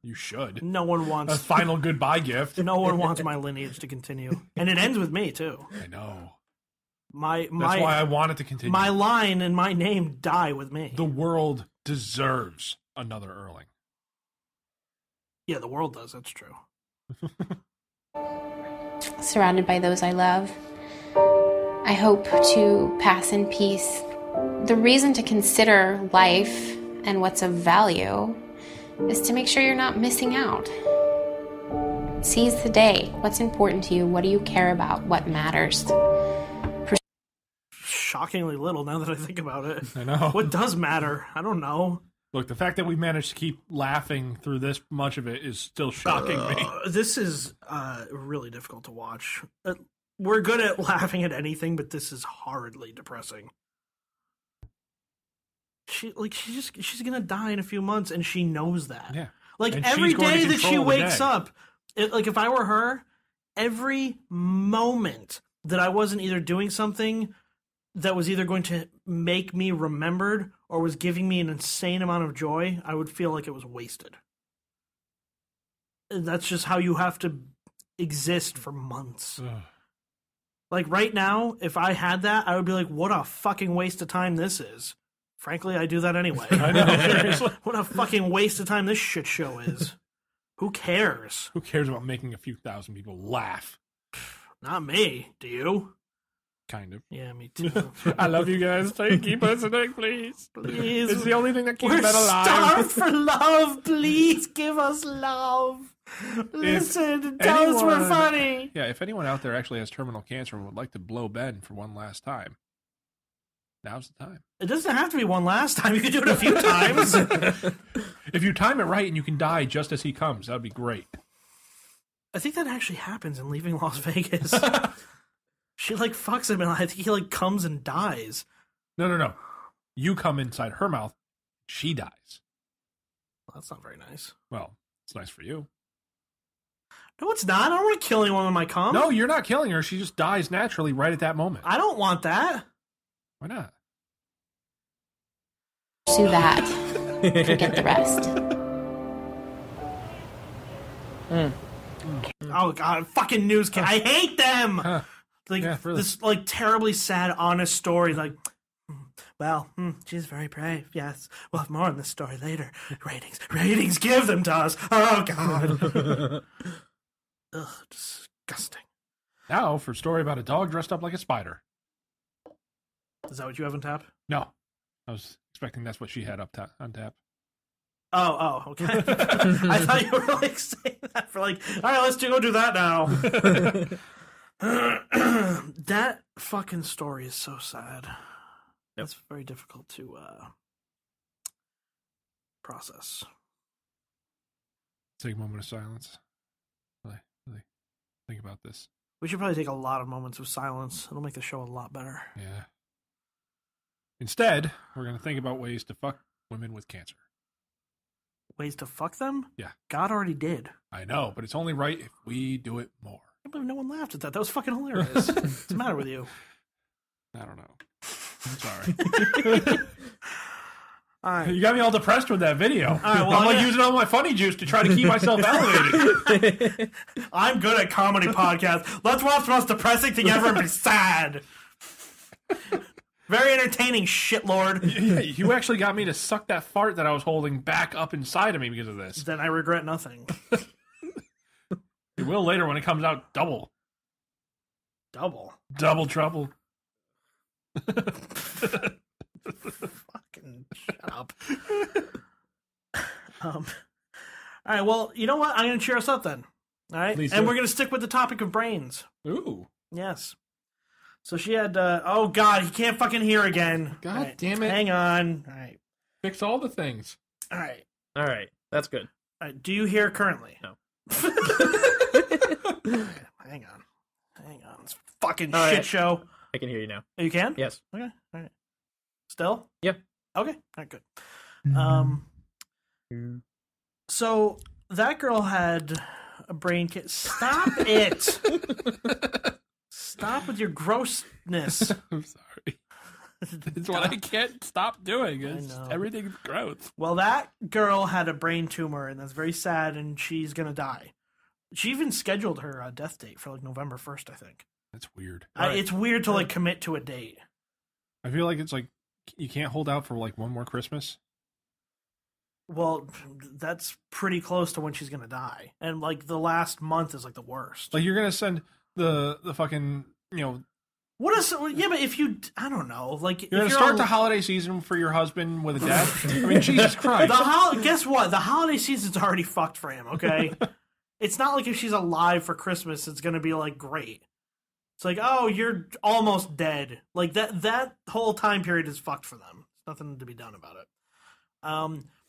You should. No one wants... A final goodbye gift. No one wants my lineage to continue. And it ends with me, too. I know. That's why I want it to continue. My line and my name die with me. The world deserves another Erling. Yeah, the world does. That's true. Surrounded by those I love, I hope to pass in peace. The reason to consider life and what's of value is to make sure you're not missing out. Seize the day. What's important to you? What do you care about? What matters? Shockingly little now that I think about it. I know. What does matter? I don't know. Look, the fact that we managed to keep laughing through this much of it is still shocking me. This is really difficult to watch. We're good at laughing at anything, but this is horridly depressing. She's gonna die in a few months, and she knows that. Yeah. Like and every day that she wakes up, like if I were her, every moment that I wasn't either doing something that was either going to make me remembered or was giving me an insane amount of joy, I would feel like it was wasted. And that's just how you have to exist for months. Ugh. Like right now, if I had that, I would be like, what a fucking waste of time this is. Frankly, I do that anyway. I know, seriously. What a fucking waste of time this shit show is. Who cares? Who cares about making a few thousand people laugh? Not me. Do you? Kind of. Yeah, me too. I love you guys. Keep listening, please. Please. It's the only thing that keeps We're men alive. starved for love. Please give us love. Listen, tell us we're funny. Yeah, if anyone out there actually has terminal cancer and would like to blow Ben for one last time, now's the time. It doesn't have to be one last time. You can do it a few times. If you time it right and you can die just as he comes, that would be great. I think that actually happens in Leaving Las Vegas. She, like, fucks him, and I think he, like, comes and dies. No. You come inside her mouth, she dies. Well, that's not very nice. Well, it's nice for you. No, it's not. I don't want to kill anyone with my cum. No, you're not killing her. She just dies naturally right at that moment. I don't want that. Why not? Pursue that. Forget the rest. Oh, God. Fucking newscast. I hate them. Huh. Like, Yeah, really. this, like, terribly sad, honest story. Like, well, she's very brave. Yes. We'll have more on this story later. Ratings, give them to us. Oh, God. Ugh, disgusting. Now for a story about a dog dressed up like a spider. Is that what you have on tap? No. I was expecting that's what she had on tap. Oh, okay. I thought you were, like, saying that for, like, all right, let's go do that now. That fucking story is so sad. It's very difficult to process. Take a moment of silence. Really think about this. We should probably take a lot of moments of silence. It'll make the show a lot better. Yeah. Instead, we're going to think about ways to fuck women with cancer. Ways to fuck them? Yeah. God already did. I know, but it's only right if we do it more. I can't believe no one laughed at that. That was fucking hilarious. What's the matter with you? I don't know. I'm sorry. All right. You got me all depressed with that video. All right, well, I'm like using all my funny juice to try to keep myself elevated. I'm good at comedy podcasts. Let's watch the most depressing thing ever and be sad. Very entertaining, shitlord. Yeah, you actually got me to suck that fart that I was holding back up inside of me because of this. Then I regret nothing. You will later when it comes out double. Double trouble. Fucking shut up. All right, well, you know what? I'm going to cheer us up then. All right? Please and do. we're going to stick with the topic of brains. Ooh. Yes. So she had, oh God, he can't fucking hear again. God right. damn it. Hang on. All right. Fix all the things. All right. All right. That's good. All right. Do you hear currently? No. Okay, hang on. It's a fucking All shit right. show. I can hear you now. Oh, you can? Yes. Okay. All right. Still? Yep. Okay. All right, good. So that girl had a brain Stop it. Stop with your grossness. I'm sorry. It's what I can't stop doing. Everything's gross. Well, that girl had a brain tumor, and that's very sad, and she's going to die. She even scheduled her death date for, like, November 1st, I think. That's weird. It's weird to, like, commit to a date. I feel like it's like you can't hold out for, like, one more Christmas. Well, that's pretty close to when she's going to die. And, like, the last month is, like, the worst. Like, you're going to send the fucking, you know... What is... Yeah, but if you... I don't know. Like, You're going to start the holiday season for your husband with a death? I mean, Jesus Christ. Guess what? The holiday season's already fucked for him, okay? It's not like if she's alive for Christmas, it's going to be, like, great. It's like, oh, you're almost dead. Like, that whole time period is fucked for them. There's nothing to be done about it.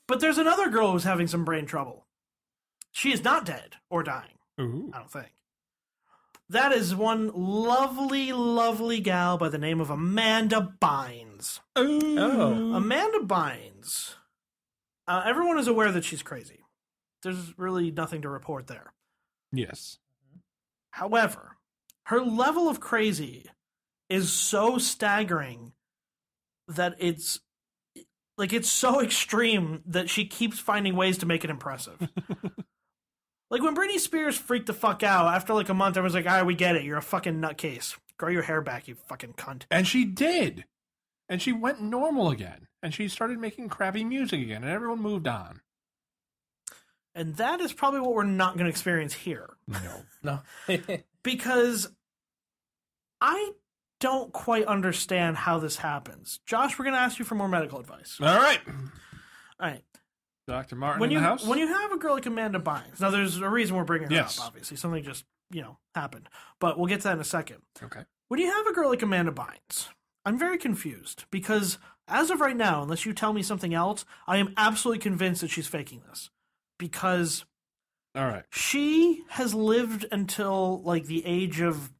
But there's another girl who's having some brain trouble. She is not dead or dying. Ooh. I don't think. That is one lovely, lovely gal by the name of Amanda Bynes. Oh. Amanda Bynes. Everyone is aware that she's crazy. There's really nothing to report there. Yes. However, her level of crazy is so staggering that it's so extreme that she keeps finding ways to make it impressive. Like when Britney Spears freaked the fuck out, after like a month, everyone's like, all right, we get it. You're a fucking nutcase. Grow your hair back, you fucking cunt. And she did. And she went normal again. And she started making crappy music again. And everyone moved on. And that is probably what we're not going to experience here. No. Because I don't quite understand how this happens. Josh, we're going to ask you for more medical advice. All right. Dr. Martin in the house. When you have a girl like Amanda Bynes, now there's a reason we're bringing her up, obviously. Something just, happened. But we'll get to that in a second. Okay. When you have a girl like Amanda Bynes, I'm very confused because as of right now, unless you tell me something else, I am absolutely convinced that she's faking this. Because she has lived until like the age of,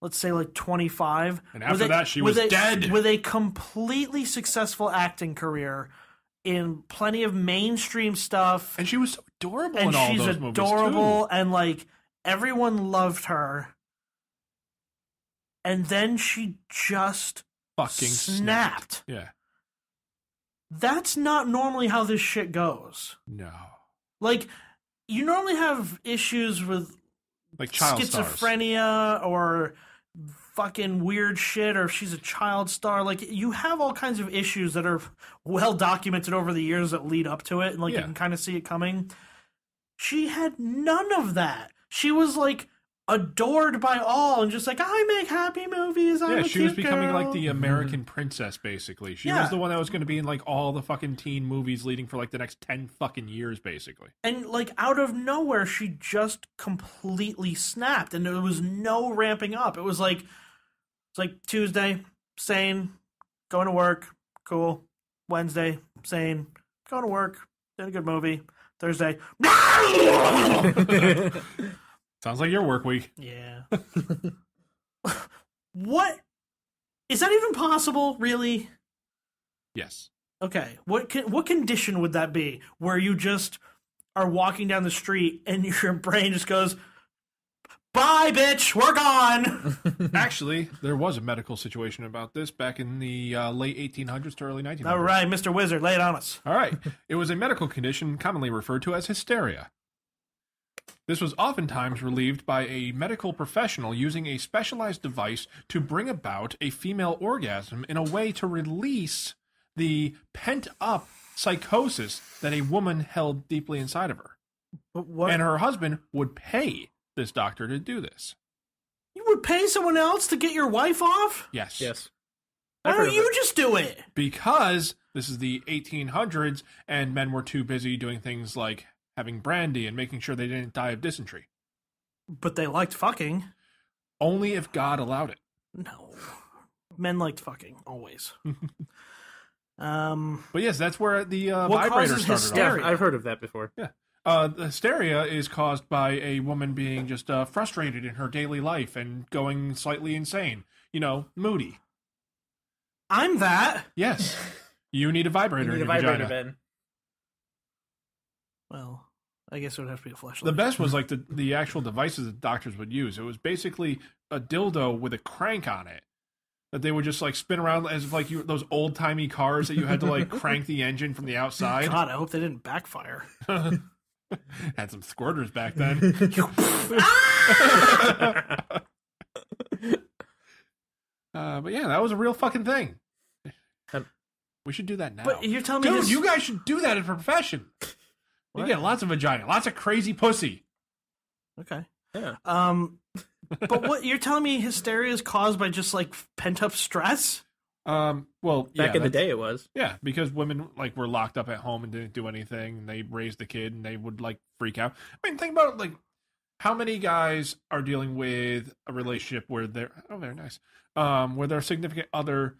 let's say, like 25. And after that, she was dead. With a completely successful acting career in plenty of mainstream stuff. And she was so adorable in all those movies, and she's adorable, and like everyone loved her. And then she just fucking snapped. Yeah. That's not normally how this shit goes. No. Like, you normally have issues with like child schizophrenia or fucking weird shit, or if she's a child star. Like, you have all kinds of issues that are well documented over the years that lead up to it, and like you can kind of see it coming. She had none of that. She was like adored by all, and just like, I make happy movies. I'm a she was cute becoming girl. like the American princess, basically. She was the one that was going to be in like all the fucking teen movies leading for like the next 10 fucking years, basically. And like out of nowhere, she just completely snapped, and there was no ramping up. It was like, it's like Tuesday, sane, going to work, cool. Wednesday, sane, going to work, did a good movie. Thursday, sounds like your work week. Yeah. What? Is that even possible, really? Yes. Okay. What condition would that be where you just are walking down the street and your brain just goes, bye, bitch, we're gone? Actually, there was a medical situation about this back in the late 1800s to early 1900s. All right, Mr. Wizard, lay it on us. All right. It was a medical condition commonly referred to as hysteria. This was oftentimes relieved by a medical professional using a specialized device to bring about a female orgasm in a way to release the pent-up psychosis that a woman held deeply inside of her. And her husband would pay this doctor to do this. You would pay someone else to get your wife off? Yes. Yes. Why don't you just do it? Because this is the 1800s and men were too busy doing things like having brandy and making sure they didn't die of dysentery. But they liked fucking. Only if God allowed it. No. Men liked fucking, always. But yes, that's where the what vibrator causes started hysteria? off. I've heard of that before. Yeah. The hysteria is caused by a woman being just frustrated in her daily life and going slightly insane. You know, moody. I'm that. Yes. You need a vibrator in your vagina. Ben. Well, I guess it would have to be a fleshlight. The best was like the actual devices that doctors would use. It was basically a dildo with a crank on it that they would just like spin around as if like those old timey cars that you had to like crank the engine from the outside. God, I hope they didn't backfire. Had some squirters back then. But yeah, that was a real fucking thing. We should do that now. But you're telling me Dude, this... you guys should do that as a profession. You get lots of vagina, lots of crazy pussy. Okay. Yeah. But what you're telling me hysteria is caused by just like pent up stress? Well, back in the day it was. Yeah, because women like were locked up at home and didn't do anything, and they raised the kid and they would like freak out. I mean, think about it, like how many guys are dealing with a relationship where they're very nice. Where their significant other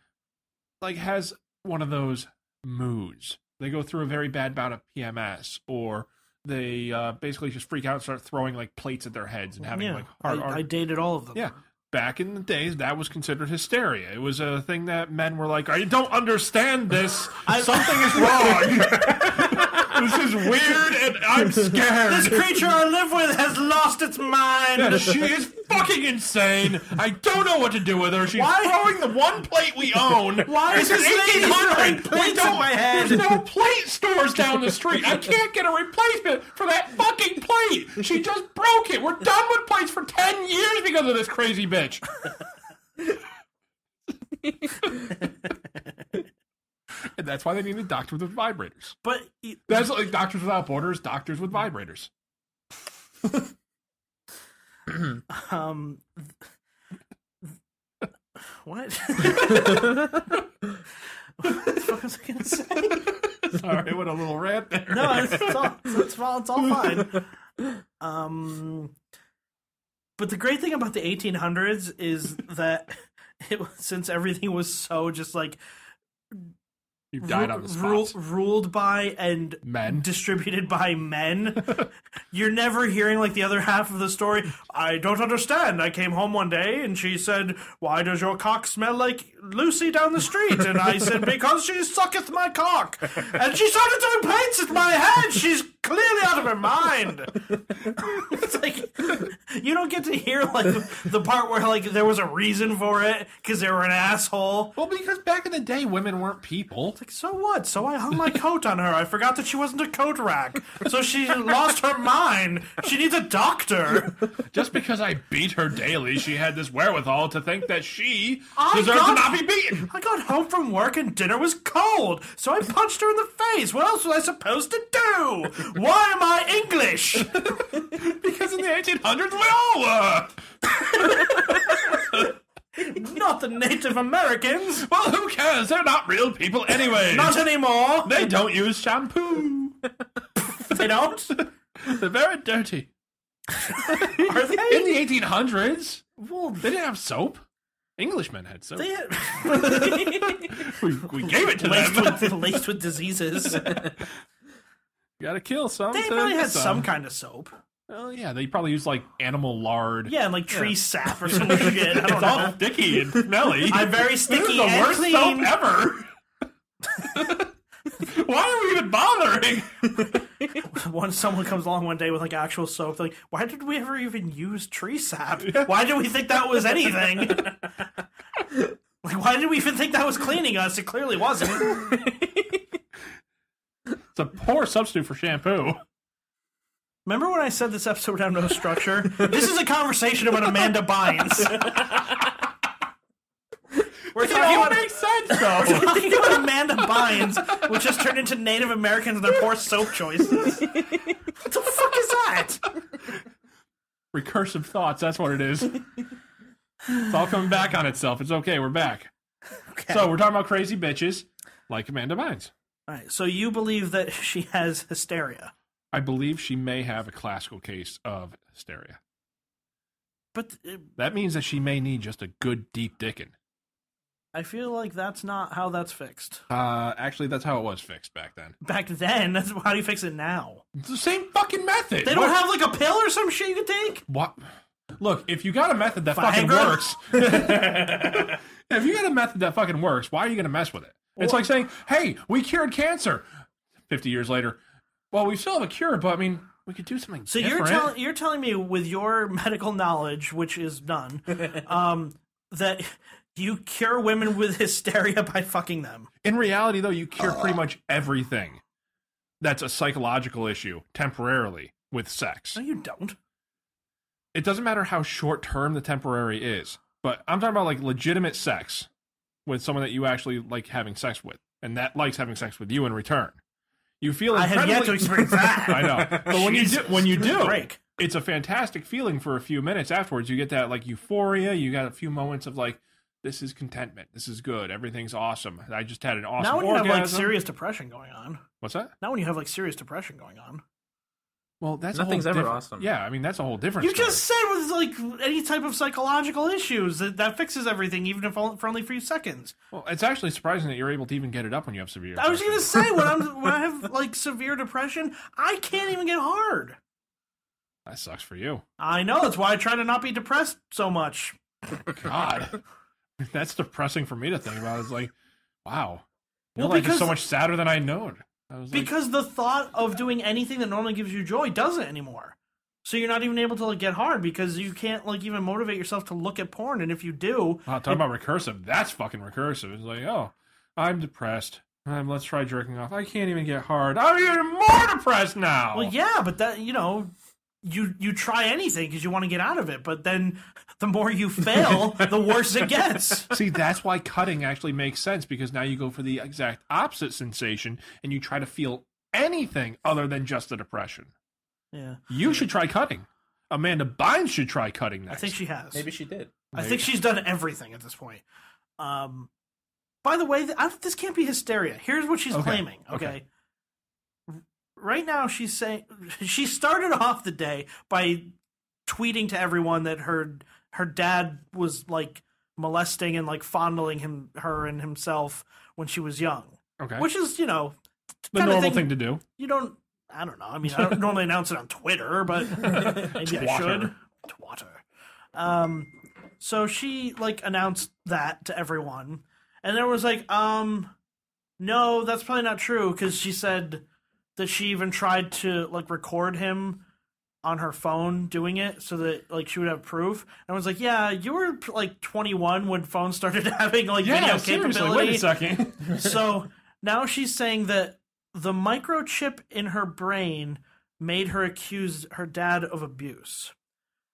like has one of those moods. They go through a very bad bout of PMS, or they basically just freak out and start throwing like plates at their heads and having like hard. I dated all of them. Yeah. Back in the days, that was considered hysteria. It was a thing that men were like, I don't understand this. Something is wrong. This is weird and I'm scared. This creature I live with has lost its mind. Yeah, she is fucking insane. I don't know what to do with her. She's throwing the one plate we own. Why is this lady throwing plates at my head? There's no plate stores down the street. I can't get a replacement for that fucking plate. She just broke it. We're done with plates for 10 years because of this crazy bitch. And that's why they need a doctor with vibrators. But that's like Doctors Without Borders, doctors with vibrators. What? What the fuck was I going to say? Sorry, what a little rant there. No, it's all fine. But the great thing about the 1800s is that since everything was so just like you died on the spot, ruled by and men, distributed by men, you're never hearing like the other half of the story. I don't understand. I came home one day and she said, "Why does your cock smell like Lucy down the street?" And I said, "Because she sucketh my cock." And she started doing paints at my head. She's clearly out of her mind. It's like you don't get to hear like the part where like there was a reason for it because they were an asshole. Well, because back in the day, women weren't people. It's like, so what? So I hung my coat on her. I forgot that she wasn't a coat rack. So she lost her mind. She needs a doctor. Just because I beat her daily, she had this wherewithal to think that she deserved to not be beaten. I got home from work and dinner was cold, so I punched her in the face. What else was I supposed to do? Why am I English? Because in the 1800s we all were. Not the Native Americans. Well, who cares? They're not real people anyway. Not anymore. They don't use shampoo. They don't? They're very dirty. Are they? In the 1800s? Well, they didn't have soap. Englishmen had soap. They had... we gave it to them. Laced with diseases. You gotta kill some. They probably had some kind of soap. Oh yeah, they probably use like animal lard. Yeah, and like tree sap or some shit. I don't it's know. all sticky and smelly. I'm very sticky this is the and worst clean. soap ever. Why are we even bothering? Once someone comes along one day with like actual soap, they're like, why did we ever even use tree sap? Why did we think that was anything? Like, why did we even think that was cleaning us? It clearly wasn't. It's a poor substitute for shampoo. Remember when I said this episode would have no structure? This is a conversation about Amanda Bynes. We're talking about, makes sense, though. We're talking about Amanda Bynes, which just turned into Native Americans and their poor soap choices. What the fuck is that? Recursive thoughts, that's what it is. It's all coming back on itself. It's okay, we're back. Okay. So, we're talking about crazy bitches like Amanda Bynes. All right, so you believe that she has hysteria? I believe she may have a classical case of hysteria. But that means that she may need just a good deep dicking. I feel like that's not how that's fixed. Actually, that's how it was fixed back then. Back then? How do you fix it now? It's the same fucking method. They don't have like a pill or some shit you can take? What? Look, if you got a method that fucking works... if you got a method that fucking works, why are you going to mess with it? It's like saying, hey, we cured cancer. 50 years later, well, we still have a cure, but I mean, we could do something different. You're telling me with your medical knowledge, which is none, that you cure women with hysteria by fucking them. In reality, though, you cure pretty much everything that's a psychological issue temporarily with sex. No, you don't. It doesn't matter how short-term the temporary is, but I'm talking about like legitimate sex with someone that you actually like having sex with, and that likes having sex with you in return. You feel I have yet to experience that. I know, but when you do, it's a fantastic feeling for a few minutes afterwards. You get that like euphoria. You got a few moments of like, this is contentment. This is good. Everything's awesome. I just had an awesome Now when orgasm. you have like serious depression going on. What's that? Now when you have like serious depression going on. Well, that's nothing's ever awesome. Yeah, I mean that's a whole different. You story. just said with like any type of psychological issues that fixes everything, even if for only a few seconds. Well, it's actually surprising that you're able to even get it up when you have severe depression. I was going to say when I have like severe depression, I can't even get hard. That sucks for you. I know. That's why I try to not be depressed so much. God, that's depressing for me to think about. It's like, wow, your life is so much sadder than I'd known. Because the thought of doing anything that normally gives you joy doesn't anymore. So you're not even able to like get hard because you can't like even motivate yourself to look at porn. And if you do, talking about recursive, that's fucking recursive. It's like, oh, I'm depressed. Let's try jerking off. I can't even get hard. I'm even more depressed now. Well, yeah, but that you try anything because you want to get out of it, but then the more you fail, the worse it gets. See, that's why cutting actually makes sense, because now you go for the exact opposite sensation and you try to feel anything other than just the depression. Yeah. You should try cutting. Amanda Bynes should try cutting next. I think she has. Maybe she did. I think she's done everything at this point. By the way, this can't be hysteria. Here's what she's claiming, okay? Right now, she's saying... She started off the day by tweeting to everyone that her dad was, like, molesting and, like, fondling her and himself when she was young. Okay. Which is, you know... The normal thing to do. You don't... I don't know. I mean, I don't normally announce it on Twitter, but maybe I should. Twatter. So she, like, announced that to everyone. And there was like, no, that's probably not true, because she said that she even tried to, like, record him on her phone doing it so that, like, she would have proof. And I was like, yeah, you were, like, 21 when phones started having, like, video capability. Wait a second. So now she's saying that the microchip in her brain made her accuse her dad of abuse.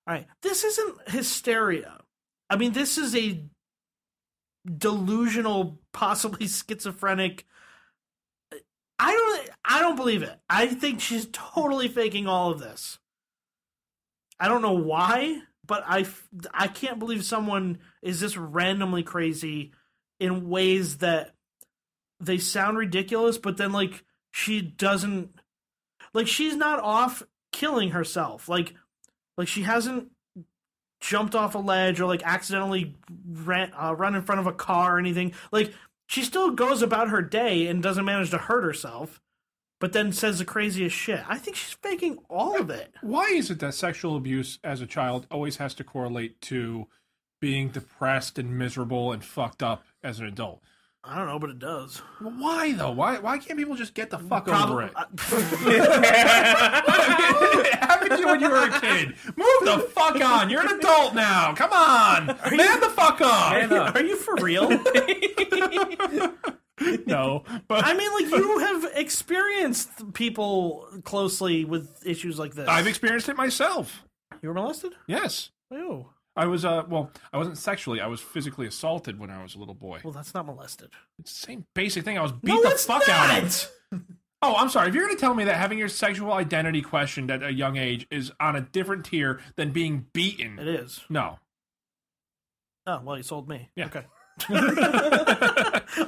All right, this isn't hysteria. I mean, this is a delusional, possibly schizophrenic. I don't believe it. I think she's totally faking all of this. I don't know why, but I can't believe someone is this randomly crazy in ways that they sound ridiculous, but then, like, she doesn't, like, she's not off killing herself. Like she hasn't jumped off a ledge or, like, accidentally run in front of a car or anything. Like, she still goes about her day and doesn't manage to hurt herself, but then says the craziest shit. I think she's faking all of it. Why is it that sexual abuse as a child always has to correlate to being depressed and miserable and fucked up as an adult? I don't know, but it does. Well, why, though? Why can't people just get the fuck over it? It happened to you when you were a kid. Move the fuck on. You're an adult now. Come on. Man the fuck up. Are you for real? No. But I mean, like, you have experienced people closely with issues like this. I've experienced it myself. You were molested? Yes. Ew. I was, well, I wasn't sexually. I was physically assaulted when I was a little boy. Well, that's not molested. It's the same basic thing. I was beat the fuck out of. Oh, I'm sorry. If you're going to tell me that having your sexual identity questioned at a young age is on a different tier than being beaten. It is. No. Oh, well, you sold me. Yeah. Okay.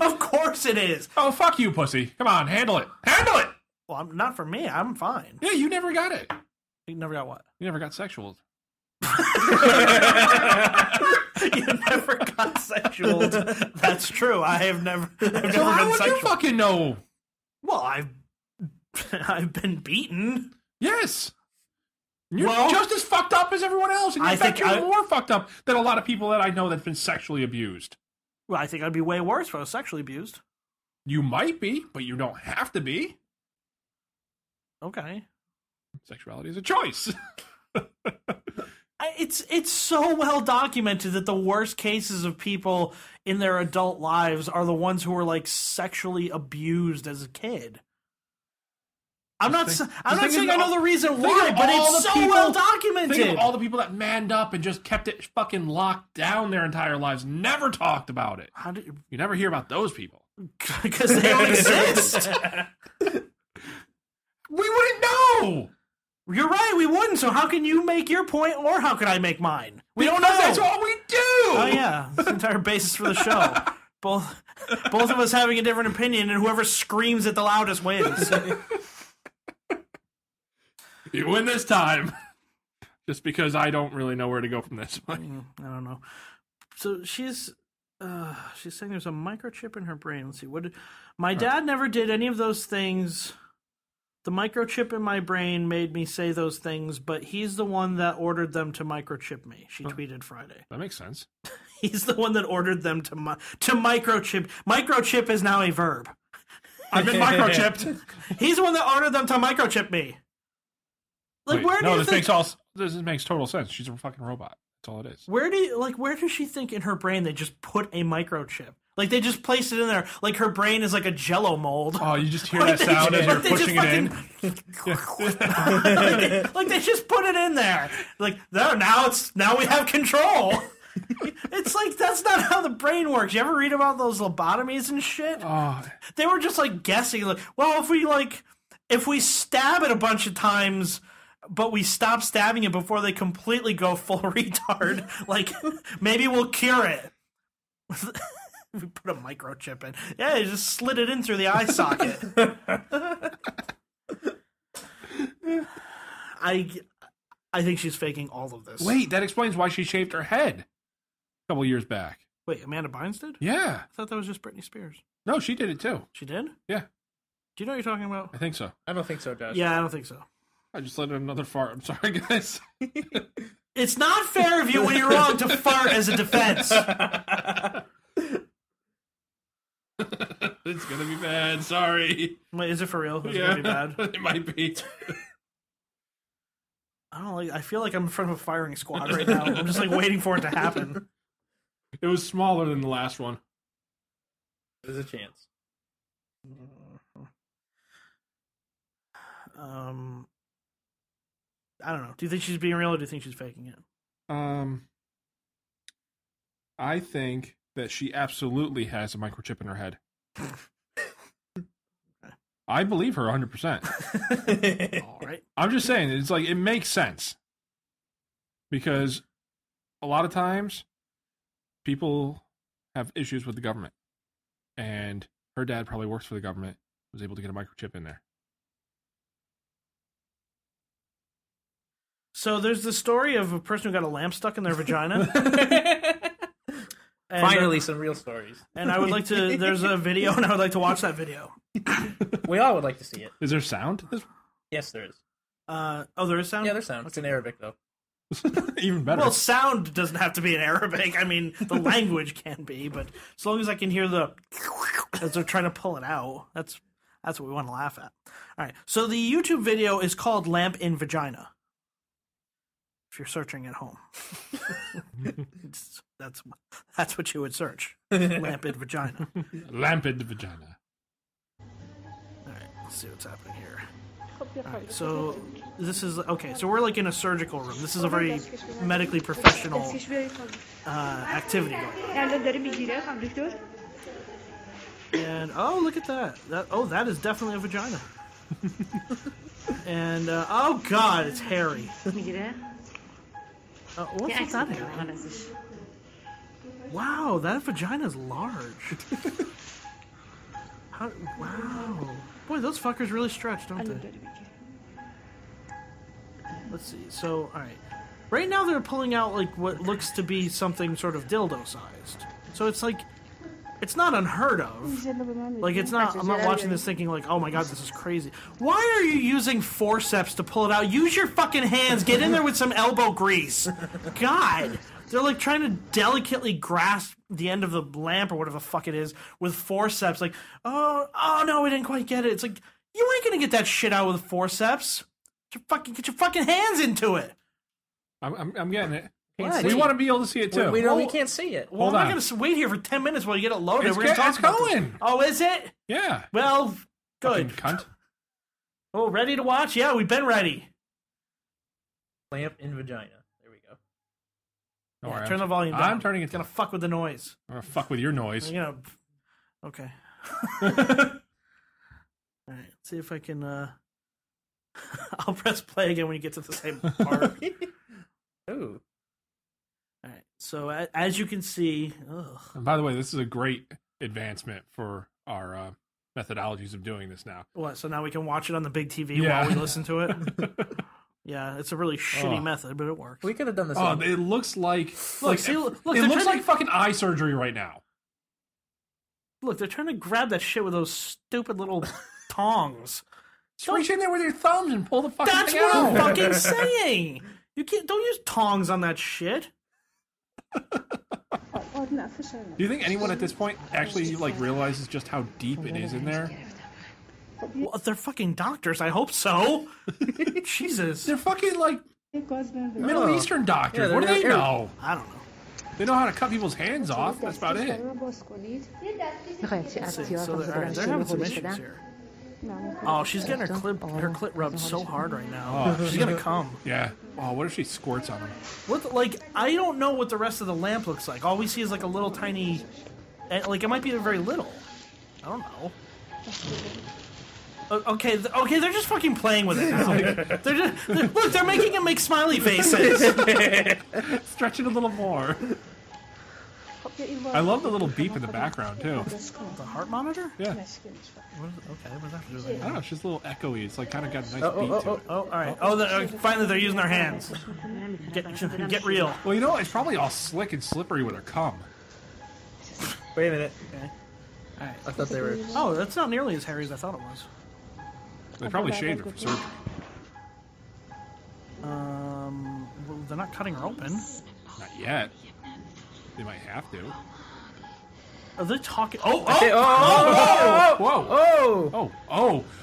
Of course it is. Oh, fuck you, pussy. Come on, handle it. Handle it! Well, not for me. I'm fine. Yeah, you never got it. You never got what? You never got sexual. You never got sexual. That's true. I've never So been how would sexual. you fucking know? Well, I've been beaten. Yes. You're just as fucked up as everyone else. And in fact, you're more fucked up than a lot of people that I know that have been sexually abused. Well, I think I'd be way worse if I was sexually abused. You might be, but you don't have to be. Okay. Sexuality is a choice. It's so well documented that the worst cases of people in their adult lives are the ones who were, like, sexually abused as a kid. I'm not saying I know the reason why, but it's so well documented. Think of all the people that manned up and just kept it fucking locked down their entire lives, never talked about it. You never hear about those people. Because they don't exist. We wouldn't know. You're right, we wouldn't. So how can you make your point, or how can I make mine? We don't know. That's all we do. Oh yeah, that's the entire basis for the show. Both of us having a different opinion, and whoever screams it the loudest wins. You win this time. Just because I don't really know where to go from this. I don't know. So she's saying there's a microchip in her brain. Let's see. My dad never did any of those things. The microchip in my brain made me say those things, but he's the one that ordered them to microchip me. She tweeted Friday. That makes sense. He's the one that ordered them to microchip. Microchip is now a verb. I've been microchipped. He's the one that ordered them to microchip me. Like, wait, where do you think... This makes total sense. She's a fucking robot. That's all it is. Where does she think in her brain they just put a microchip? Like, they just placed it in there. Like, her brain is like a Jello mold. Oh, you just hear that sound as you're pushing it in? Like, they just put it in there. Like, now we have control. It's like, that's not how the brain works. You ever read about those lobotomies and shit? Oh. They were just, like, guessing. Like, well, if we stab it a bunch of times, but we stop stabbing it before they completely go full retard, like, maybe we'll cure it. We put a microchip in. Yeah, you just slid it in through the eye socket. I think she's faking all of this. Wait, that explains why she shaved her head a couple years back. Wait, Amanda Bynes did? Yeah. I thought that was just Britney Spears. No, she did it too. She did? Yeah. Do you know what you're talking about? I think so. I don't think so, Josh. Yeah, I don't think so. I just let another fart. I'm sorry, guys. It's not fair of you when you're wrong to fart as a defense. It's gonna be bad. Sorry. Wait, is it for real? It's gonna be bad. It might be. I feel like I'm in front of a firing squad right now. I'm just like waiting for it to happen. It was smaller than the last one. There's a chance. I don't know. Do you think she's being real or do you think she's faking it? I think that she absolutely has a microchip in her head. I believe her 100%. All right. I'm just saying, it's like, it makes sense. Because a lot of times, people have issues with the government. And her dad probably works for the government, was able to get a microchip in there. So there's the story of a person who got a lamp stuck in their vagina. And, finally, some real stories. And I would like to, there's a video, and I would like to watch that video. We all would like to see it. Is there sound? Yes, there is. There is sound? Yeah, there's sound. It's in Arabic, though. Even better. Well, sound doesn't have to be in Arabic. I mean, the language can be, but as long as I can hear the as they're trying to pull it out, that's what we want to laugh at. All right. So the YouTube video is called "Lamp in Vagina." If you're searching at home, that's what you would search. Lamp in vagina. Lamp in the vagina. All right. Let's see what's happening here. All right, so this is okay. So we're like in a surgical room. This is a very medically professional activity going on. And oh, look at that! That is definitely a vagina. And oh god, it's hairy. What's that hairy? Wow, that vagina is large. Wow. Boy, those fuckers really stretch, don't they? Let's see. So, alright. Right now they're pulling out, like, what looks to be something sort of dildo-sized. So it's like, it's not unheard of. Like, it's not, I'm not watching this thinking like, oh my god, this is crazy. Why are you using forceps to pull it out? Use your fucking hands. Get in there with some elbow grease. God. They're like trying to delicately grasp the end of the lamp or whatever the fuck it is with forceps. Like, oh no, we didn't quite get it. It's like, you ain't gonna get that shit out with forceps. Get your fucking hands into it. I'm getting it. We want to be able to see it too. We can't see it. Well, I'm not gonna wait here for 10 minutes while you get it loaded. We're gonna talk it's about going. This. Oh, is it? Yeah. Well, good. Fucking cunt. Oh, ready to watch? Yeah, we've been ready. Lamp in vagina. Yeah, turn the volume down. I'm turning it. It's gonna fuck with the noise. I'm gonna fuck with your noise. Okay. All right. Let's see if I can. I'll press play again when you get to the same part. Ooh. All right. So as you can see, and by the way, this is a great advancement for our methodologies of doing this now. What? So now we can watch it on the big TV while we listen to it. Yeah, it's a really shitty method, but it works. We could have done this. It looks like look, it looks like fucking eye surgery right now. Look, they're trying to grab that shit with those stupid little tongs. Just reach in there with your thumbs and pull the fucking That's thing what out. I'm fucking saying. You can't. Don't use tongs on that shit. Do you think anyone at this point actually realizes just how deep it is in there? Well, if they're fucking doctors, I hope so. Jesus. They're fucking, Middle Eastern doctors. Yeah, what do they know? I don't know. They know how to cut people's hands off. That's about it. So they're having some issues here. Oh, she's getting her clit rubbed so hard right now. She's gonna come. Yeah. Oh, what if she squirts on him? I don't know what the rest of the lamp looks like. All we see is a little tiny, it might be very little. I don't know. Okay, they're just fucking playing with it now. They're making him make smiley faces. Stretch it a little more. I love the little beep in the background, too. The heart monitor? Yeah. What is that for? I don't know, it's just a little echoey. It's like kind of got a nice beat to it. All right. Oh, finally they're using their hands. Get real. Well, you know, it's probably all slick and slippery with her cum. Wait a minute. Okay. All right. I thought they were... Oh, that's not nearly as hairy as I thought it was. They probably shaved her for surgery. Well, they're not cutting her open. Not yet. They might have to. Are they talking? Whoa!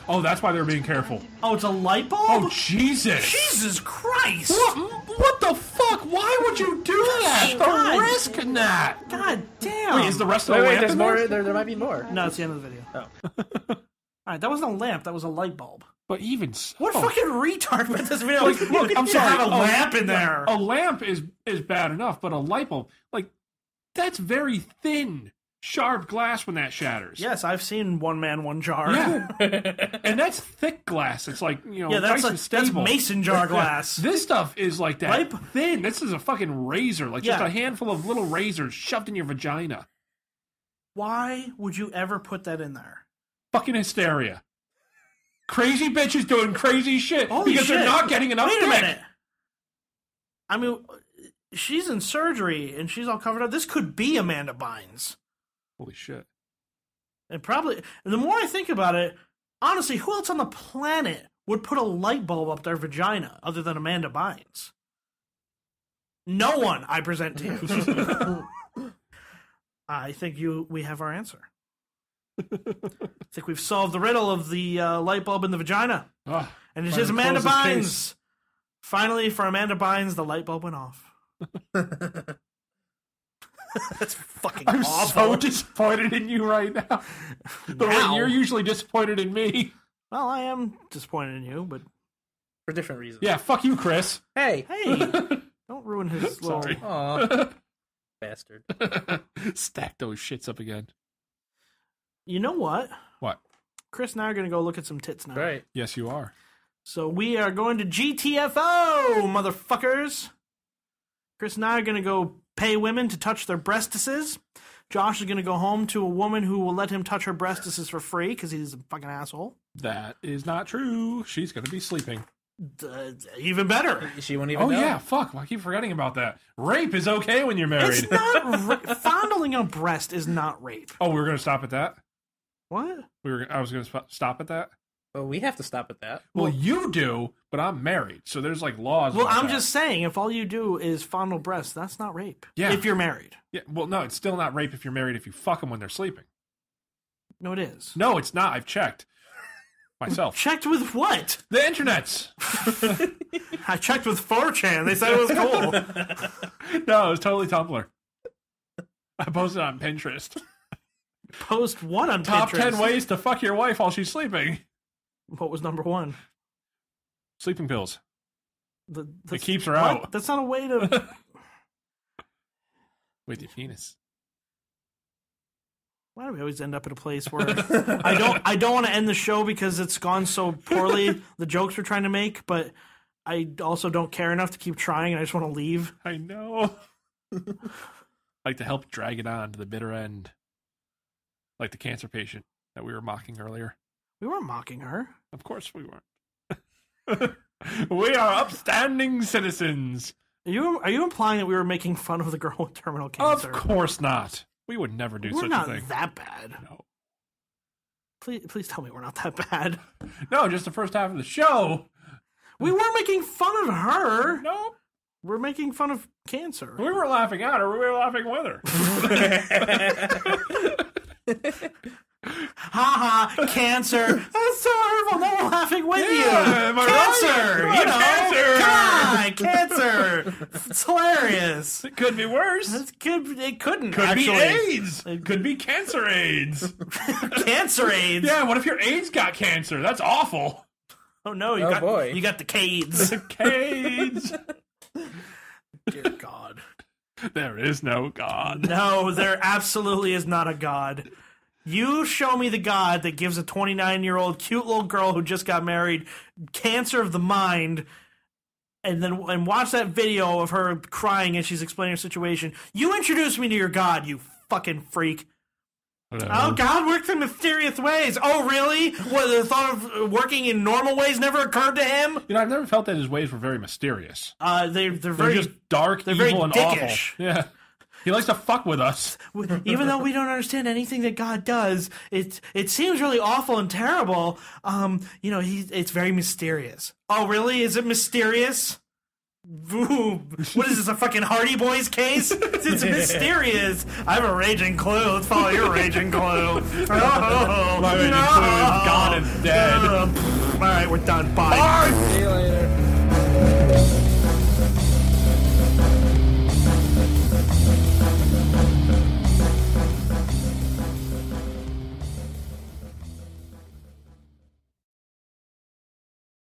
Oh, that's why they're being careful. Oh, it's a light bulb? Oh, Jesus! Jesus Christ! What the fuck? Why would you do that? The risk in that! God damn! Wait, is the rest of the lamp there's in more. there? There might be more. No, it's the end of the video. Oh. Alright, that wasn't a lamp, that was a light bulb. But even so... What fucking retard put this video? Like, look, I'm sorry. Have a lamp in there. A lamp is bad enough, but a light bulb, like, that's very thin, sharp glass when that shatters. Yes, I've seen One Man, One Jar. Yeah. And that's thick glass. It's like, you know, yeah, nice and that's stable. mason jar glass. This stuff is like that thin. This is a fucking razor, like just a handful of little razors shoved in your vagina. Why would you ever put that in there? Fucking hysteria. Crazy bitches doing crazy shit because they're not getting enough Wait a dick. minute. I mean, she's in surgery and she's all covered up. This could be Amanda Bynes. Holy shit. And probably, the more I think about it, honestly, who else on the planet would put a light bulb up their vagina other than Amanda Bynes? No one, I present to you. I think we have our answer. I think we've solved the riddle of the light bulb in the vagina. And it is Amanda Bynes. Finally, for Amanda Bynes, the light bulb went off. That's fucking I'm awful. so disappointed in you right now. The way you're usually disappointed in me. Well, I am disappointed in you, but... For different reasons. Yeah, fuck you, Chris. Hey! Don't ruin his little... Sorry. Aw. Bastard. Stack those shits up again. You know what? What? Chris and I are going to go look at some tits now. Right. Yes, you are. So we are going to GTFO, motherfuckers. Chris and I are going to go pay women to touch their breastises. Josh is going to go home to a woman who will let him touch her breastises for free because he's a fucking asshole. That is not true. She's going to be sleeping. Even better. She won't even know. Yeah, fuck. I keep forgetting about that. Rape is okay when you're married. It's not fondling a breast is not rape. Oh, we were going to stop at that? What? I was going to stop at that? Well, we have to stop at that. Well, you do, but I'm married, so there's like laws. Well, about I'm that. just saying, if all you do is fondle breasts, that's not rape. Yeah. If you're married. Yeah. Well, no, it's still not rape if you're married if you fuck them when they're sleeping. No, it is. No, it's not. I've checked. Myself. Checked with what? The internets. I checked with 4chan. They said it was cool. No, it was totally Tumblr. I posted on Pinterest. Post what on Top Pinterest? 10 ways to fuck your wife while she's sleeping. What was number one? Sleeping pills. It keeps her what? out. That's not a way to... With your penis. Why do we always end up at a place where I don't want to end the show because it's gone so poorly, the jokes we're trying to make, but I also don't care enough to keep trying and I just want to leave. I know. Like to help drag it on to the bitter end. Like the cancer patient that we were mocking earlier. We weren't mocking her. Of course we weren't. We are upstanding citizens. Are you implying that we were making fun of the girl with terminal cancer? Of course not. We would never do such a thing. We're not that bad. No. Please tell me we're not that bad. No, just the first half of the show. We weren't making fun of her. Nope. We're making fun of cancer. We were laughing at her. We were laughing with her. Ha ha, cancer. That's so hurtful. No, we're laughing with you. Am I Cancer. right? You know, Cancer. Come on, cancer. It's hilarious. It could be worse. It couldn't. Could actually be AIDS. It could be cancer AIDS. Cancer AIDS. Yeah, what if your AIDS got cancer? That's awful. Oh no, you got the Cades. The Cades. Dear God. There is no God. No, there absolutely is not a God. You show me the God that gives a 29-year-old cute little girl who just got married cancer of the mind and watch that video of her crying as she's explaining her situation. You introduced me to your God, you fucking freak. Oh, God works in mysterious ways. Oh, really? What, the thought of working in normal ways never occurred to him? You know, I've never felt that his ways were very mysterious. They're very just dark, they're evil, very and dickish. awful. Yeah. He likes to fuck with us. Even though we don't understand anything that God does, it seems really awful and terrible. You know, it's very mysterious. Oh, really? Is it mysterious? Ooh, what is this, a fucking Hardy Boys case? It's mysterious. I have a raging clue. Let's follow your raging clue. Oh, my raging clue is God is dead. All right, we're done. Bye. See you later.